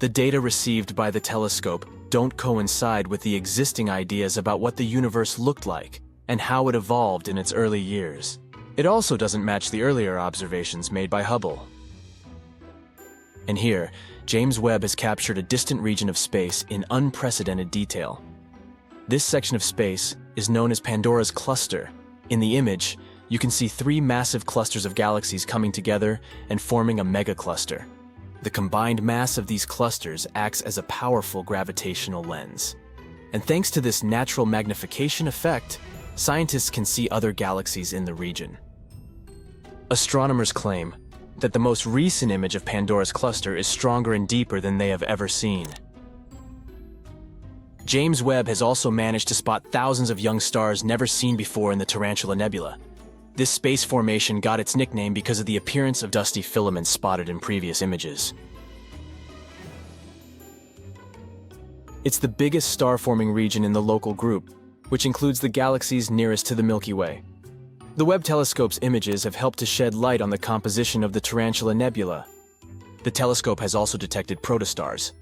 The data received by the telescope don't coincide with the existing ideas about what the universe looked like and how it evolved in its early years. It also doesn't match the earlier observations made by Hubble. And here, James Webb has captured a distant region of space in unprecedented detail. This section of space is known as Pandora's cluster. In the image, you can see 3 massive clusters of galaxies coming together and forming a megacluster. The combined mass of these clusters acts as a powerful gravitational lens. And thanks to this natural magnification effect, scientists can see other galaxies in the region. Astronomers claim that the most recent image of Pandora's cluster is stronger and deeper than they have ever seen. James Webb has also managed to spot thousands of young stars never seen before in the Tarantula Nebula. This space formation got its nickname because of the appearance of dusty filaments spotted in previous images. It's the biggest star-forming region in the local group, which includes the galaxies nearest to the Milky Way. The Webb telescope's images have helped to shed light on the composition of the Tarantula Nebula. The telescope has also detected protostars,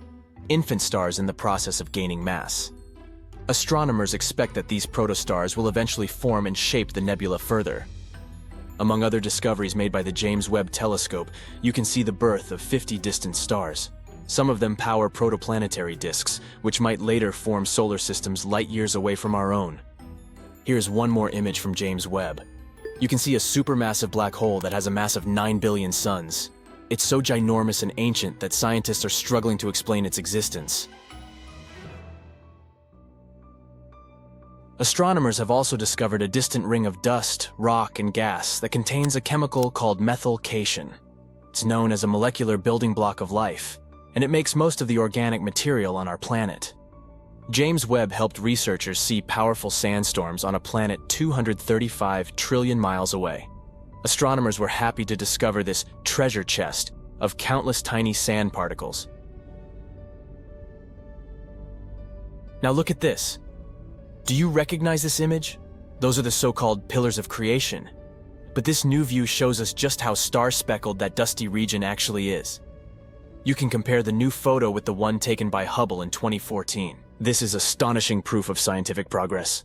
infant stars in the process of gaining mass. Astronomers expect that these protostars will eventually form and shape the nebula further. Among other discoveries made by the James Webb Telescope, you can see the birth of 50 distant stars. Some of them power protoplanetary disks, which might later form solar systems light years away from our own. Here's one more image from James Webb. You can see a supermassive black hole that has a mass of 9 billion suns. It's so ginormous and ancient that scientists are struggling to explain its existence. Astronomers have also discovered a distant ring of dust, rock, and gas that contains a chemical called methylcation. It's known as a molecular building block of life, and it makes most of the organic material on our planet. James Webb helped researchers see powerful sandstorms on a planet 235 trillion miles away. Astronomers were happy to discover this treasure chest of countless tiny sand particles. Now look at this. Do you recognize this image? Those are the so-called pillars of creation. But this new view shows us just how star-speckled that dusty region actually is. You can compare the new photo with the one taken by Hubble in 2014. This is astonishing proof of scientific progress.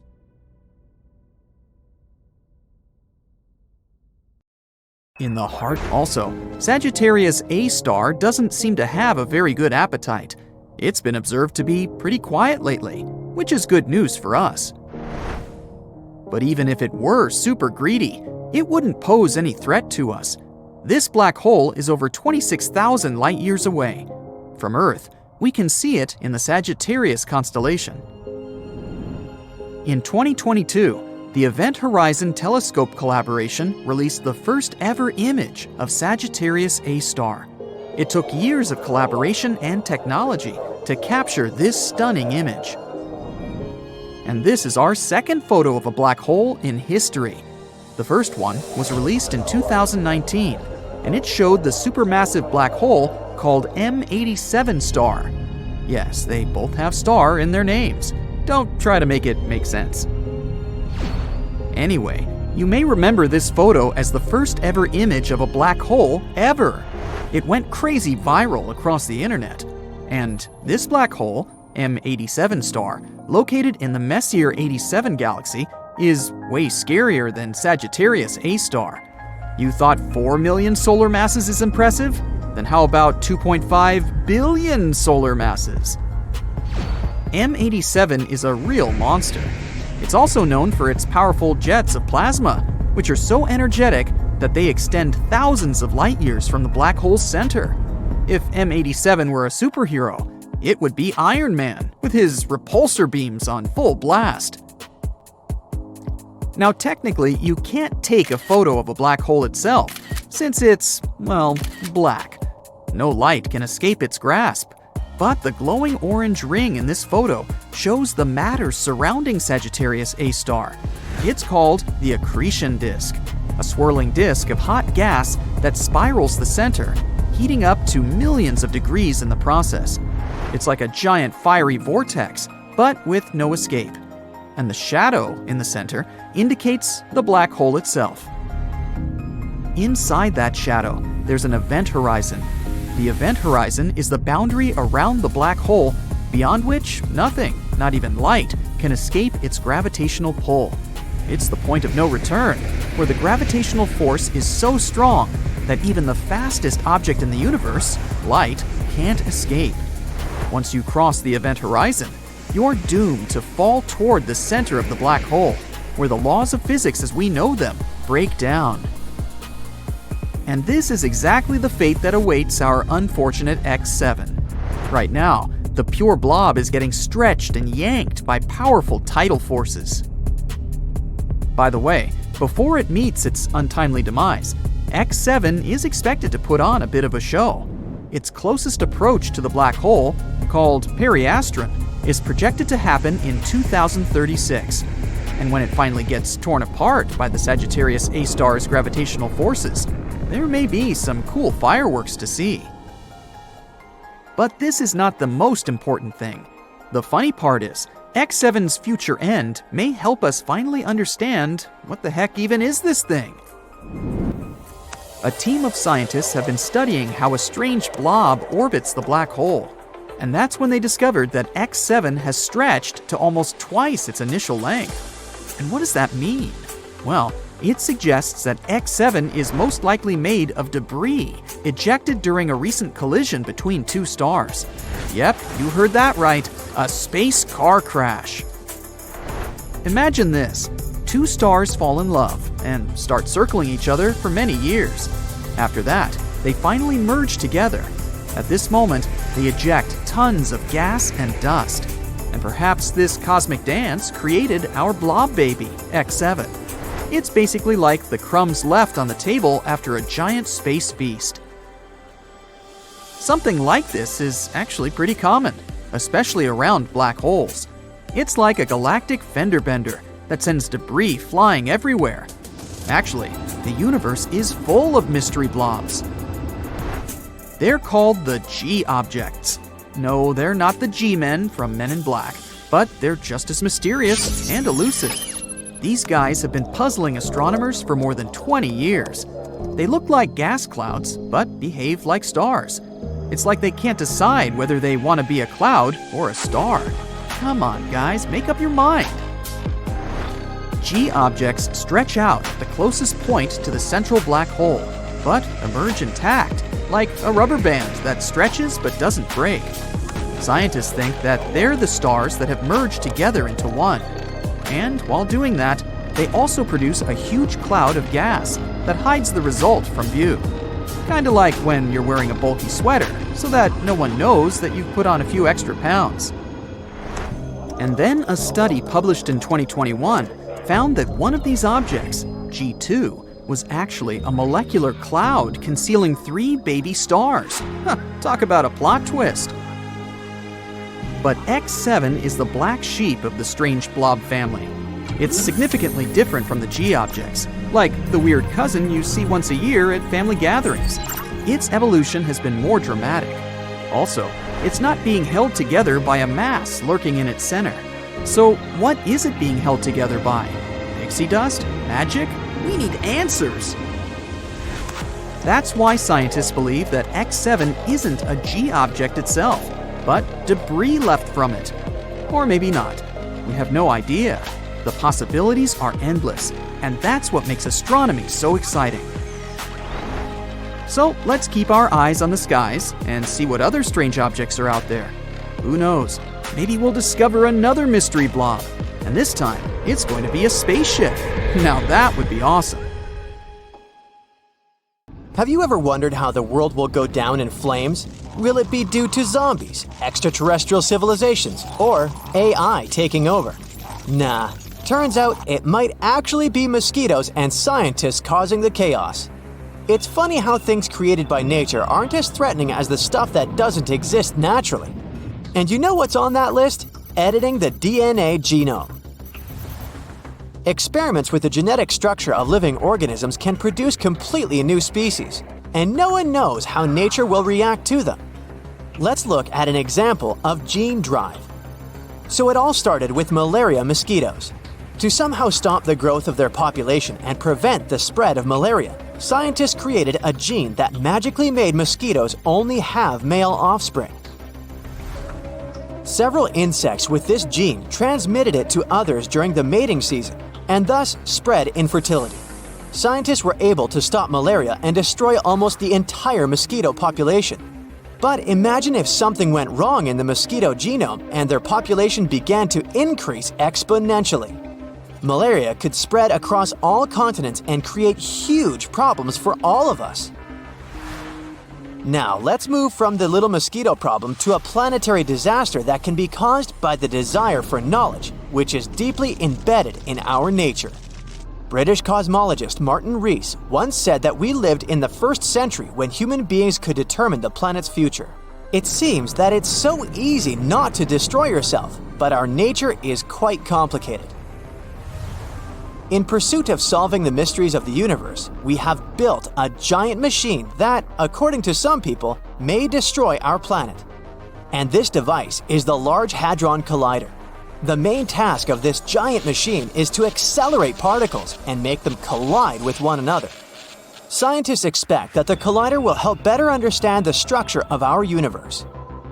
In the heart also, Sagittarius A star doesn't seem to have a very good appetite. It's been observed to be pretty quiet lately, which is good news for us. But even if it were super greedy, it wouldn't pose any threat to us. This black hole is over 26,000 light years away. From Earth, we can see it in the Sagittarius constellation. In 2022, the Event Horizon Telescope collaboration released the first ever image of Sagittarius A star. It took years of collaboration and technology to capture this stunning image. And this is our second photo of a black hole in history. The first one was released in 2019, and it showed the supermassive black hole called M87 star. Yes, they both have star in their names. Don't try to make it make sense. Anyway, You may remember this photo as the first ever image of a black hole ever. It went crazy viral across the internet. And this black hole, M87 star, located in the Messier 87 galaxy, is way scarier than Sagittarius A star. You thought 4 million solar masses is impressive? Then how about 2.5 billion solar masses? M87 is a real monster. It's also known for its powerful jets of plasma, which are so energetic that they extend thousands of light years from the black hole's center. If M87 were a superhero, it would be Iron Man, with his repulsor beams on full blast. Now technically, you can't take a photo of a black hole itself, since it's, well, black. No light can escape its grasp. But the glowing orange ring in this photo shows the matter surrounding Sagittarius A star. It's called the accretion disk, a swirling disk of hot gas that spirals the center, heating up to millions of degrees in the process. It's like a giant fiery vortex, but with no escape. And the shadow in the center indicates the black hole itself. Inside that shadow, there's an event horizon. The event horizon is the boundary around the black hole, beyond which nothing, not even light, can escape its gravitational pull. It's the point of no return, where the gravitational force is so strong that even the fastest object in the universe, light, can't escape. Once you cross the event horizon, you're doomed to fall toward the center of the black hole, where the laws of physics as we know them break down. And this is exactly the fate that awaits our unfortunate X7. Right now, the pure blob is getting stretched and yanked by powerful tidal forces. By the way, before it meets its untimely demise, X7 is expected to put on a bit of a show. Its closest approach to the black hole, called periastron, is projected to happen in 2036. And when it finally gets torn apart by the Sagittarius A star's gravitational forces, there may be some cool fireworks to see. But this is not the most important thing. The funny part is, X7's future end may help us finally understand what the heck even is this thing. A team of scientists have been studying how a strange blob orbits the black hole. And that's when they discovered that X7 has stretched to almost twice its initial length. And what does that mean? Well, it suggests that X7 is most likely made of debris ejected during a recent collision between two stars. Yep, you heard that right, a space car crash. Imagine this. Two stars fall in love and start circling each other for many years. After that, they finally merge together. At this moment, they eject tons of gas and dust. And perhaps this cosmic dance created our blob baby, X7. It's basically like the crumbs left on the table after a giant space feast. Something like this is actually pretty common, especially around black holes. It's like a galactic fender bender that sends debris flying everywhere. Actually, the universe is full of mystery blobs. They're called the G objects. No, they're not the G-men from Men in Black, but they're just as mysterious and elusive. These guys have been puzzling astronomers for more than 20 years. They look like gas clouds, but behave like stars. It's like they can't decide whether they want to be a cloud or a star. Come on, guys, make up your mind. G objects stretch out the closest point to the central black hole, but emerge intact, like a rubber band that stretches but doesn't break. Scientists think that they're the stars that have merged together into one. And while doing that, they also produce a huge cloud of gas that hides the result from view. Kinda like when you're wearing a bulky sweater, so that no one knows that you've put on a few extra pounds. And then a study published in 2021 found that one of these objects, G2, was actually a molecular cloud concealing 3 baby stars. Talk about a plot twist. But X7 is the black sheep of the strange blob family. It's significantly different from the G objects, like the weird cousin you see once a year at family gatherings. Its evolution has been more dramatic. Also, it's not being held together by a mass lurking in its center. So what is it being held together by? Pixie dust? Magic? We need answers. That's why scientists believe that X7 isn't a G object itself, but debris left from it. Or maybe not. We have no idea. The possibilities are endless, and that's what makes astronomy so exciting. So let's keep our eyes on the skies and see what other strange objects are out there. Who knows? Maybe we'll discover another mystery blob, and this time it's going to be a spaceship. Now that would be awesome. Have you ever wondered how the world will go down in flames? Will it be due to zombies, extraterrestrial civilizations, or AI taking over? Nah, turns out it might actually be mosquitoes and scientists causing the chaos. It's funny how things created by nature aren't as threatening as the stuff that doesn't exist naturally. And you know what's on that list? Editing the DNA genome. Experiments with the genetic structure of living organisms can produce completely new species, and no one knows how nature will react to them. Let's look at an example of gene drive. So it all started with malaria mosquitoes. To somehow stop the growth of their population and prevent the spread of malaria, scientists created a gene that magically made mosquitoes only have male offspring. Several insects with this gene transmitted it to others during the mating season, and thus spread infertility. Scientists were able to stop malaria and destroy almost the entire mosquito population. But imagine if something went wrong in the mosquito genome and their population began to increase exponentially. Malaria could spread across all continents and create huge problems for all of us. Now, let's move from the little mosquito problem to a planetary disaster that can be caused by the desire for knowledge, which is deeply embedded in our nature. British cosmologist Martin Rees once said that we lived in the 1st century when human beings could determine the planet's future. It seems that it's so easy not to destroy yourself, but our nature is quite complicated. In pursuit of solving the mysteries of the universe, we have built a giant machine that, according to some people, may destroy our planet. And this device is the Large Hadron Collider. The main task of this giant machine is to accelerate particles and make them collide with one another. Scientists expect that the collider will help better understand the structure of our universe.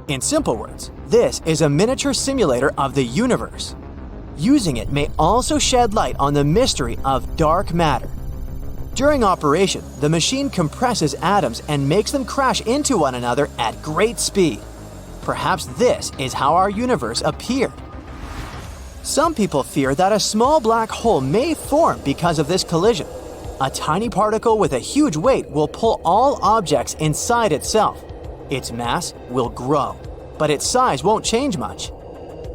In simple words, this is a miniature simulator of the universe. Using it may also shed light on the mystery of dark matter. During operation, the machine compresses atoms and makes them crash into one another at great speed. Perhaps this is how our universe appeared. Some people fear that a small black hole may form because of this collision. A tiny particle with a huge weight will pull all objects inside itself. Its mass will grow, but its size won't change much.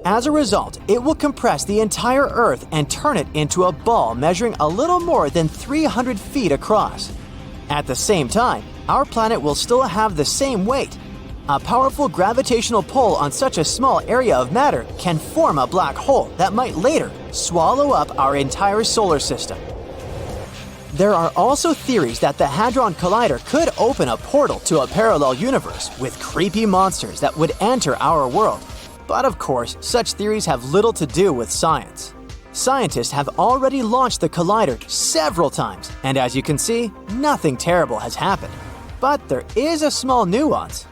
As a result, it will compress the entire Earth and turn it into a ball measuring a little more than 300 feet across. At the same time, our planet will still have the same weight. A powerful gravitational pull on such a small area of matter can form a black hole that might later swallow up our entire solar system. There are also theories that the Hadron Collider could open a portal to a parallel universe with creepy monsters that would enter our world. But of course, such theories have little to do with science. Scientists have already launched the collider several times, and as you can see, nothing terrible has happened. But there is a small nuance.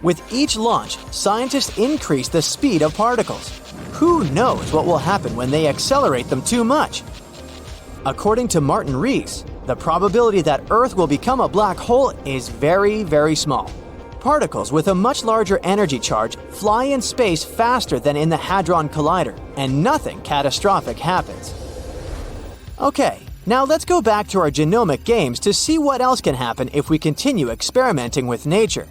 With each launch, scientists increase the speed of particles. Who knows what will happen when they accelerate them too much? According to Martin Rees, the probability that Earth will become a black hole is very, very small. Particles with a much larger energy charge fly in space faster than in the Hadron Collider, and nothing catastrophic happens. Okay, now let's go back to our genomic games to see what else can happen if we continue experimenting with nature.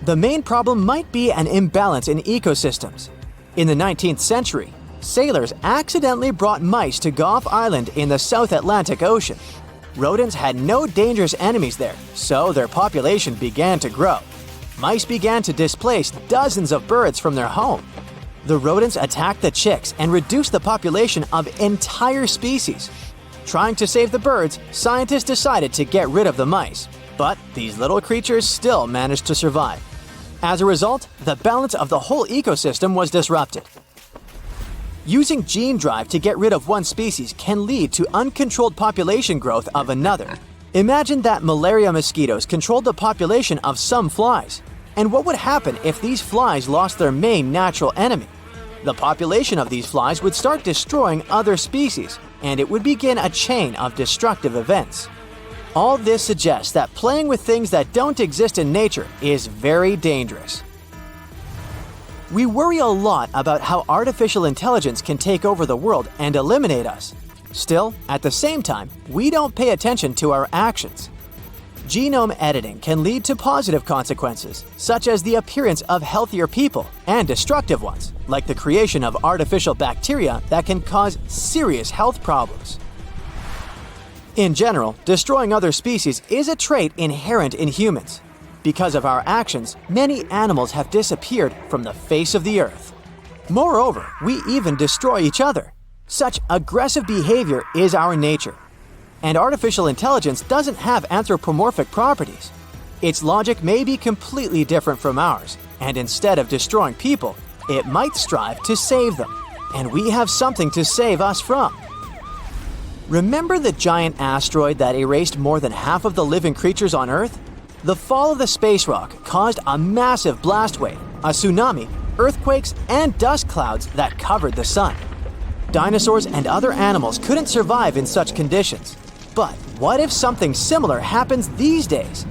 The main problem might be an imbalance in ecosystems. In the 19th century, sailors accidentally brought mice to Gough Island in the South Atlantic Ocean. Rodents had no dangerous enemies there, so their population began to grow. Mice began to displace dozens of birds from their home. The rodents attacked the chicks and reduced the population of entire species. Trying to save the birds, scientists decided to get rid of the mice, but these little creatures still managed to survive. As a result, the balance of the whole ecosystem was disrupted. Using gene drive to get rid of one species can lead to uncontrolled population growth of another. Imagine that malaria mosquitoes controlled the population of some flies. And what would happen if these flies lost their main natural enemy? The population of these flies would start destroying other species, and it would begin a chain of destructive events. All this suggests that playing with things that don't exist in nature is very dangerous. We worry a lot about how artificial intelligence can take over the world and eliminate us. Still, at the same time, we don't pay attention to our actions. Genome editing can lead to positive consequences, such as the appearance of healthier people, and destructive ones, like the creation of artificial bacteria that can cause serious health problems. In general, destroying other species is a trait inherent in humans. Because of our actions, many animals have disappeared from the face of the earth. Moreover, we even destroy each other. Such aggressive behavior is our nature. And artificial intelligence doesn't have anthropomorphic properties. Its logic may be completely different from ours, and instead of destroying people, it might strive to save them. And we have something to save us from. Remember the giant asteroid that erased more than half of the living creatures on Earth? The fall of the space rock caused a massive blast wave, a tsunami, earthquakes, and dust clouds that covered the sun. Dinosaurs and other animals couldn't survive in such conditions. But what if something similar happens these days?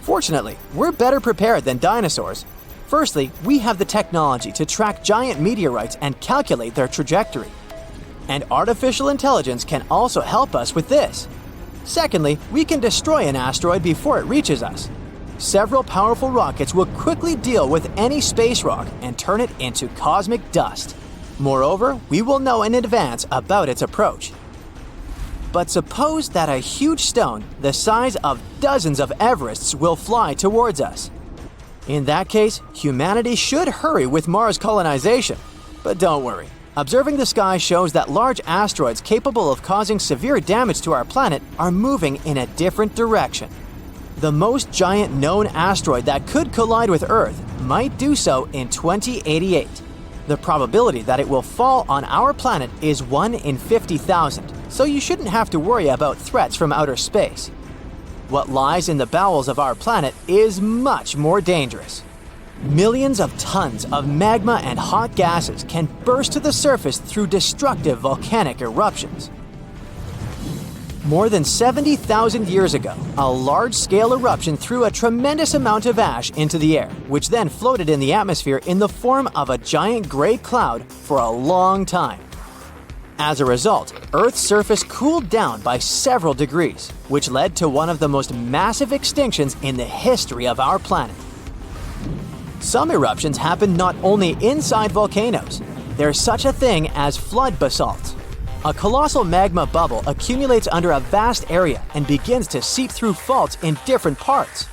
Fortunately, we're better prepared than dinosaurs. Firstly, we have the technology to track giant meteorites and calculate their trajectory. And artificial intelligence can also help us with this. Secondly, we can destroy an asteroid before it reaches us. Several powerful rockets will quickly deal with any space rock and turn it into cosmic dust. Moreover, we will know in advance about its approach. But suppose that a huge stone the size of dozens of Everests will fly towards us. In that case, humanity should hurry with Mars colonization. But don't worry. Observing the sky shows that large asteroids capable of causing severe damage to our planet are moving in a different direction. The most giant known asteroid that could collide with Earth might do so in 2088. The probability that it will fall on our planet is 1 in 50,000, so you shouldn't have to worry about threats from outer space. What lies in the bowels of our planet is much more dangerous. Millions of tons of magma and hot gases can burst to the surface through destructive volcanic eruptions. More than 70,000 years ago, a large-scale eruption threw a tremendous amount of ash into the air, which then floated in the atmosphere in the form of a giant gray cloud for a long time. As a result, Earth's surface cooled down by several degrees, which led to one of the most massive extinctions in the history of our planet. Some eruptions happen not only inside volcanoes. There's such a thing as flood basalt. A colossal magma bubble accumulates under a vast area and begins to seep through faults in different parts.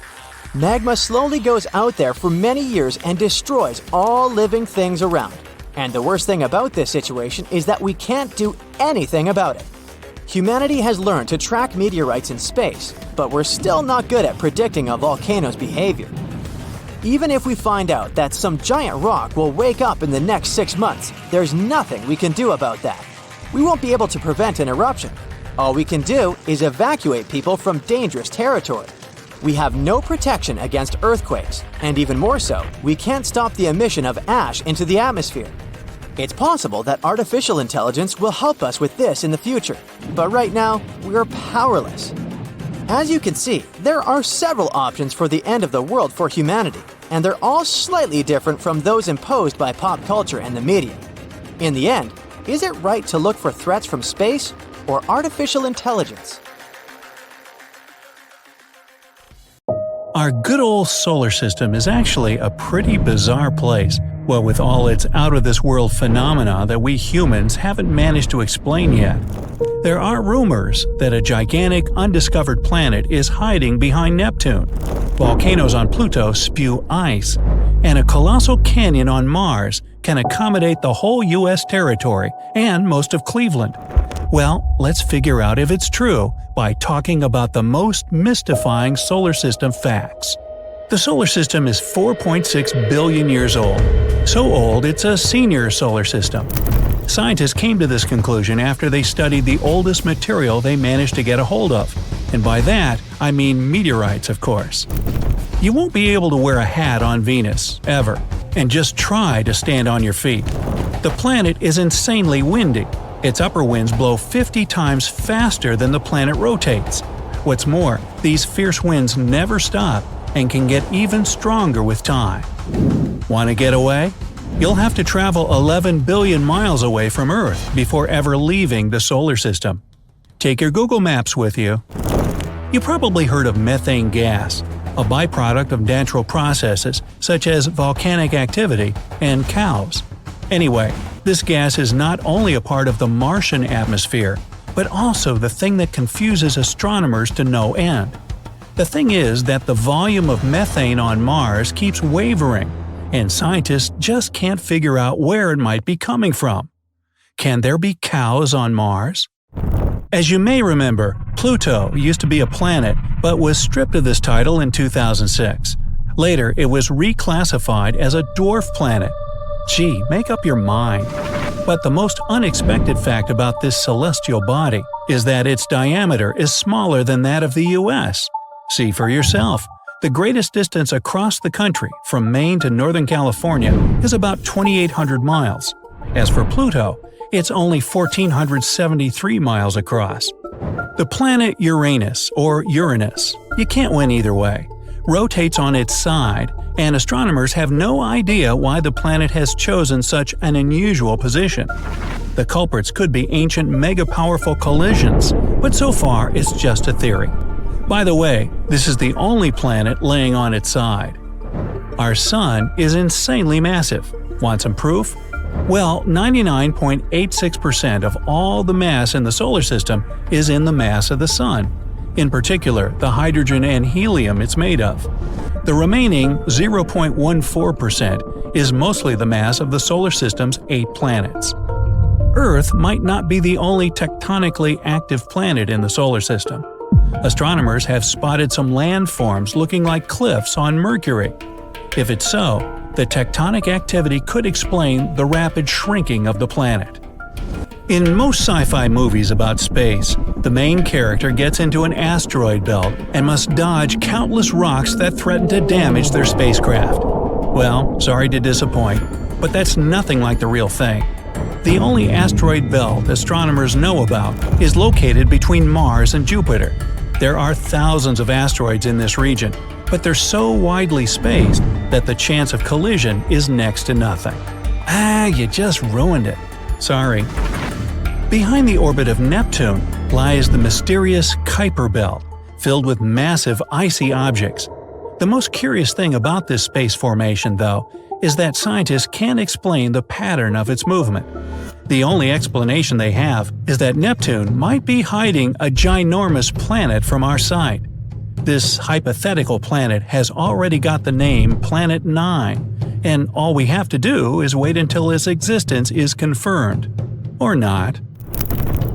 Magma slowly goes out there for many years and destroys all living things around. And the worst thing about this situation is that we can't do anything about it. Humanity has learned to track meteorites in space, but we're still not good at predicting a volcano's behavior. Even if we find out that some giant rock will wake up in the next 6 months, there's nothing we can do about that. We won't be able to prevent an eruption. All we can do is evacuate people from dangerous territory. We have no protection against earthquakes, and even more so, we can't stop the emission of ash into the atmosphere. It's possible that artificial intelligence will help us with this in the future, but right now, we're powerless. As you can see, there are several options for the end of the world for humanity, and they're all slightly different from those imposed by pop culture and the media. In the end, is it right to look for threats from space or artificial intelligence? Our good old solar system is actually a pretty bizarre place, what with all its out-of-this-world phenomena that we humans haven't managed to explain yet. There are rumors that a gigantic, undiscovered planet is hiding behind Neptune, volcanoes on Pluto spew ice, and a colossal canyon on Mars can accommodate the whole U.S. territory and most of Cleveland. Well, let's figure out if it's true by talking about the most mystifying solar system facts. The solar system is 4.6 billion years old. So old it's a senior solar system. Scientists came to this conclusion after they studied the oldest material they managed to get a hold of. And by that, I mean meteorites, of course. You won't be able to wear a hat on Venus, ever, and just try to stand on your feet. The planet is insanely windy. Its upper winds blow 50 times faster than the planet rotates. What's more, these fierce winds never stop and can get even stronger with time. Want to get away? You'll have to travel 11 billion miles away from Earth before ever leaving the solar system. Take your Google Maps with you. You probably heard of methane gas, a byproduct of natural processes such as volcanic activity and cows. Anyway, this gas is not only a part of the Martian atmosphere, but also the thing that confuses astronomers to no end. The thing is that the volume of methane on Mars keeps wavering, and scientists just can't figure out where it might be coming from. Can there be cows on Mars? As you may remember, Pluto used to be a planet but was stripped of this title in 2006. Later, it was reclassified as a dwarf planet. Gee, make up your mind. But the most unexpected fact about this celestial body is that its diameter is smaller than that of the US. See for yourself. The greatest distance across the country, from Maine to Northern California, is about 2,800 miles. As for Pluto, it's only 1,473 miles across. The planet Uranus, or Uranus, you can't win either way, rotates on its side, and astronomers have no idea why the planet has chosen such an unusual position. The culprits could be ancient mega-powerful collisions, but so far it's just a theory. By the way, this is the only planet laying on its side. Our Sun is insanely massive. Want some proof? Well, 99.86% of all the mass in the solar system is in the mass of the Sun, in particular the hydrogen and helium it's made of. The remaining 0.14% is mostly the mass of the solar system's 8 planets. Earth might not be the only tectonically active planet in the solar system. Astronomers have spotted some landforms looking like cliffs on Mercury. If it's so, the tectonic activity could explain the rapid shrinking of the planet. In most sci-fi movies about space, the main character gets into an asteroid belt and must dodge countless rocks that threaten to damage their spacecraft. Well, sorry to disappoint, but that's nothing like the real thing. The only asteroid belt astronomers know about is located between Mars and Jupiter. There are thousands of asteroids in this region, but they're so widely spaced that the chance of collision is next to nothing. You just ruined it. Sorry. Behind the orbit of Neptune lies the mysterious Kuiper Belt, filled with massive icy objects. The most curious thing about this space formation, though, is that scientists can't explain the pattern of its movement. The only explanation they have is that Neptune might be hiding a ginormous planet from our sight. This hypothetical planet has already got the name Planet 9, and all we have to do is wait until its existence is confirmed. Or not.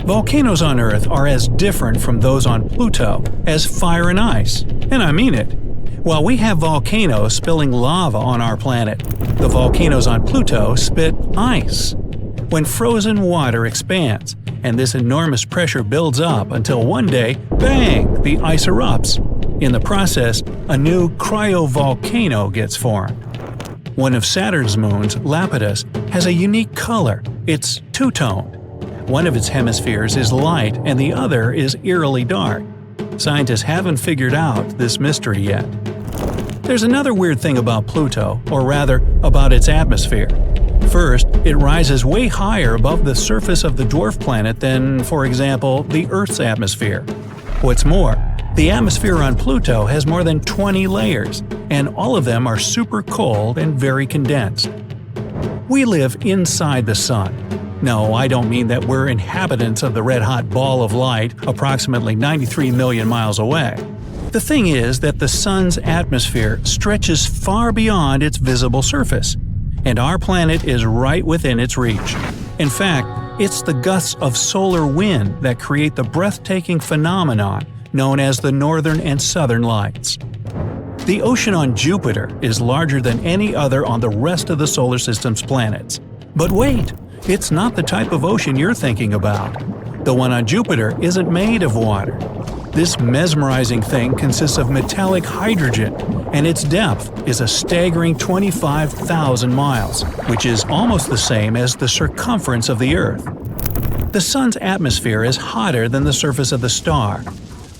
Volcanoes on Earth are as different from those on Pluto as fire and ice, and I mean it. While we have volcanoes spilling lava on our planet, the volcanoes on Pluto spit ice. When frozen water expands, and this enormous pressure builds up until one day, bang, the ice erupts. In the process, a new cryovolcano gets formed. One of Saturn's moons, Lepidus, has a unique color. It's two-toned. One of its hemispheres is light and the other is eerily dark. Scientists haven't figured out this mystery yet. There's another weird thing about Pluto, or rather, about its atmosphere. First, it rises way higher above the surface of the dwarf planet than, for example, the Earth's atmosphere. What's more, the atmosphere on Pluto has more than 20 layers, and all of them are super cold and very condensed. We live inside the Sun. No, I don't mean that we're inhabitants of the red-hot ball of light approximately 93 million miles away. The thing is that the Sun's atmosphere stretches far beyond its visible surface, and our planet is right within its reach. In fact, it's the gusts of solar wind that create the breathtaking phenomenon known as the northern and southern lights. The ocean on Jupiter is larger than any other on the rest of the solar system's planets. But wait, it's not the type of ocean you're thinking about. The one on Jupiter isn't made of water. This mesmerizing thing consists of metallic hydrogen, and its depth is a staggering 25,000 miles, which is almost the same as the circumference of the Earth. The Sun's atmosphere is hotter than the surface of the star.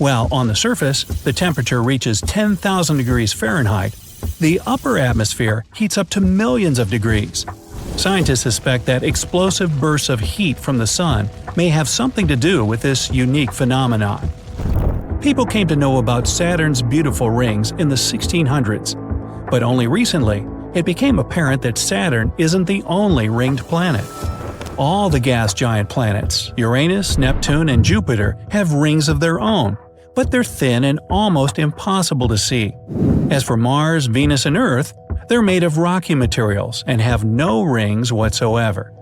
While on the surface, the temperature reaches 10,000 degrees Fahrenheit, the upper atmosphere heats up to millions of degrees. Scientists suspect that explosive bursts of heat from the Sun may have something to do with this unique phenomenon. People came to know about Saturn's beautiful rings in the 1600s, but only recently it became apparent that Saturn isn't the only ringed planet. All the gas giant planets, Uranus, Neptune, and Jupiter, have rings of their own, but they're thin and almost impossible to see. As for Mars, Venus, and Earth, they're made of rocky materials and have no rings whatsoever.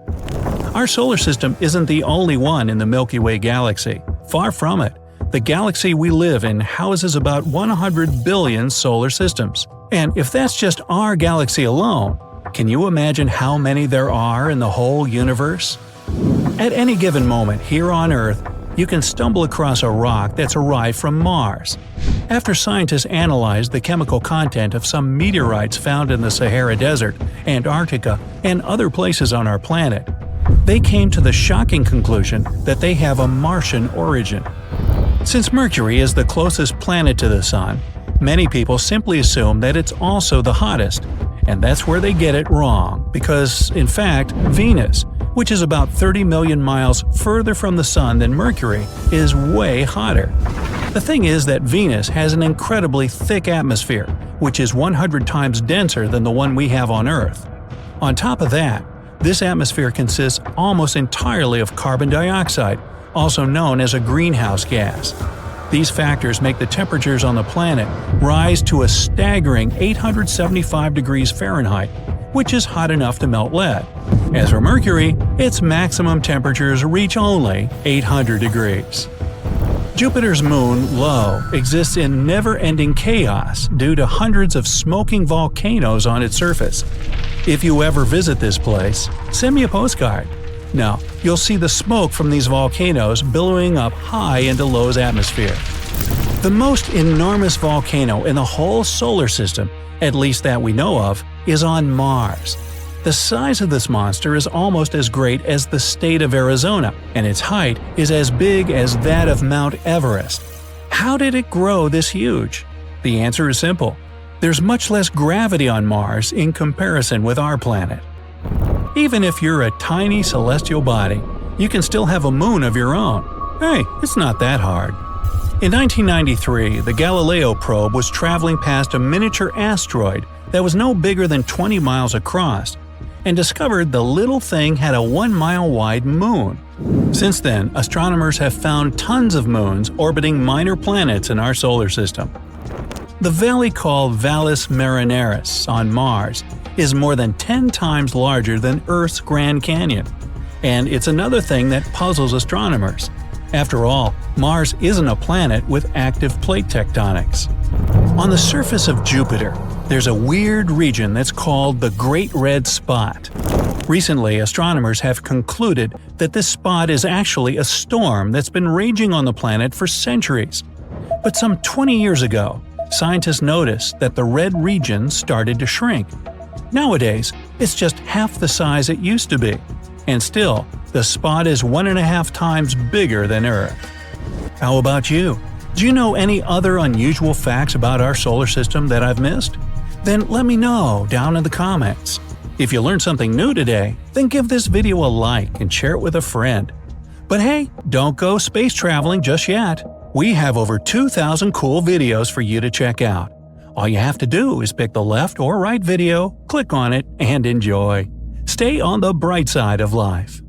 Our solar system isn't the only one in the Milky Way galaxy. Far from it. The galaxy we live in houses about 100 billion solar systems. And if that's just our galaxy alone, can you imagine how many there are in the whole universe? At any given moment here on Earth, you can stumble across a rock that's arrived from Mars. After scientists analyzed the chemical content of some meteorites found in the Sahara Desert, Antarctica, and other places on our planet, they came to the shocking conclusion that they have a Martian origin. Since Mercury is the closest planet to the Sun, many people simply assume that it's also the hottest, and that's where they get it wrong, because, in fact, Venus, which is about 30 million miles further from the Sun than Mercury, is way hotter. The thing is that Venus has an incredibly thick atmosphere, which is 100 times denser than the one we have on Earth. On top of that, this atmosphere consists almost entirely of carbon dioxide, also known as a greenhouse gas. These factors make the temperatures on the planet rise to a staggering 875 degrees Fahrenheit, which is hot enough to melt lead. As for Mercury, its maximum temperatures reach only 800 degrees. Jupiter's moon, Io, exists in never-ending chaos due to hundreds of smoking volcanoes on its surface. If you ever visit this place, send me a postcard. Now, you'll see the smoke from these volcanoes billowing up high into Io's atmosphere. The most enormous volcano in the whole solar system, at least that we know of, is on Mars. The size of this monster is almost as great as the state of Arizona, and its height is as big as that of Mount Everest. How did it grow this huge? The answer is simple. There's much less gravity on Mars in comparison with our planet. Even if you're a tiny celestial body, you can still have a moon of your own. Hey, it's not that hard. In 1993, the Galileo probe was traveling past a miniature asteroid that was no bigger than 20 miles across, and discovered the little thing had a 1-mile-wide moon. Since then, astronomers have found tons of moons orbiting minor planets in our solar system. The valley called Valles Marineris on Mars is more than 10 times larger than Earth's Grand Canyon. And it's another thing that puzzles astronomers. After all, Mars isn't a planet with active plate tectonics. On the surface of Jupiter, there's a weird region that's called the Great Red Spot. Recently, astronomers have concluded that this spot is actually a storm that's been raging on the planet for centuries. But some 20 years ago, scientists noticed that the red region started to shrink. Nowadays, it's just half the size it used to be. And still, the spot is 1.5 times bigger than Earth. How about you? Do you know any other unusual facts about our solar system that I've missed? Then let me know down in the comments. If you learned something new today, then give this video a like and share it with a friend. But hey, don't go space traveling just yet. We have over 2,000 cool videos for you to check out. All you have to do is pick the left or right video, click on it, and enjoy. Stay on the bright side of life.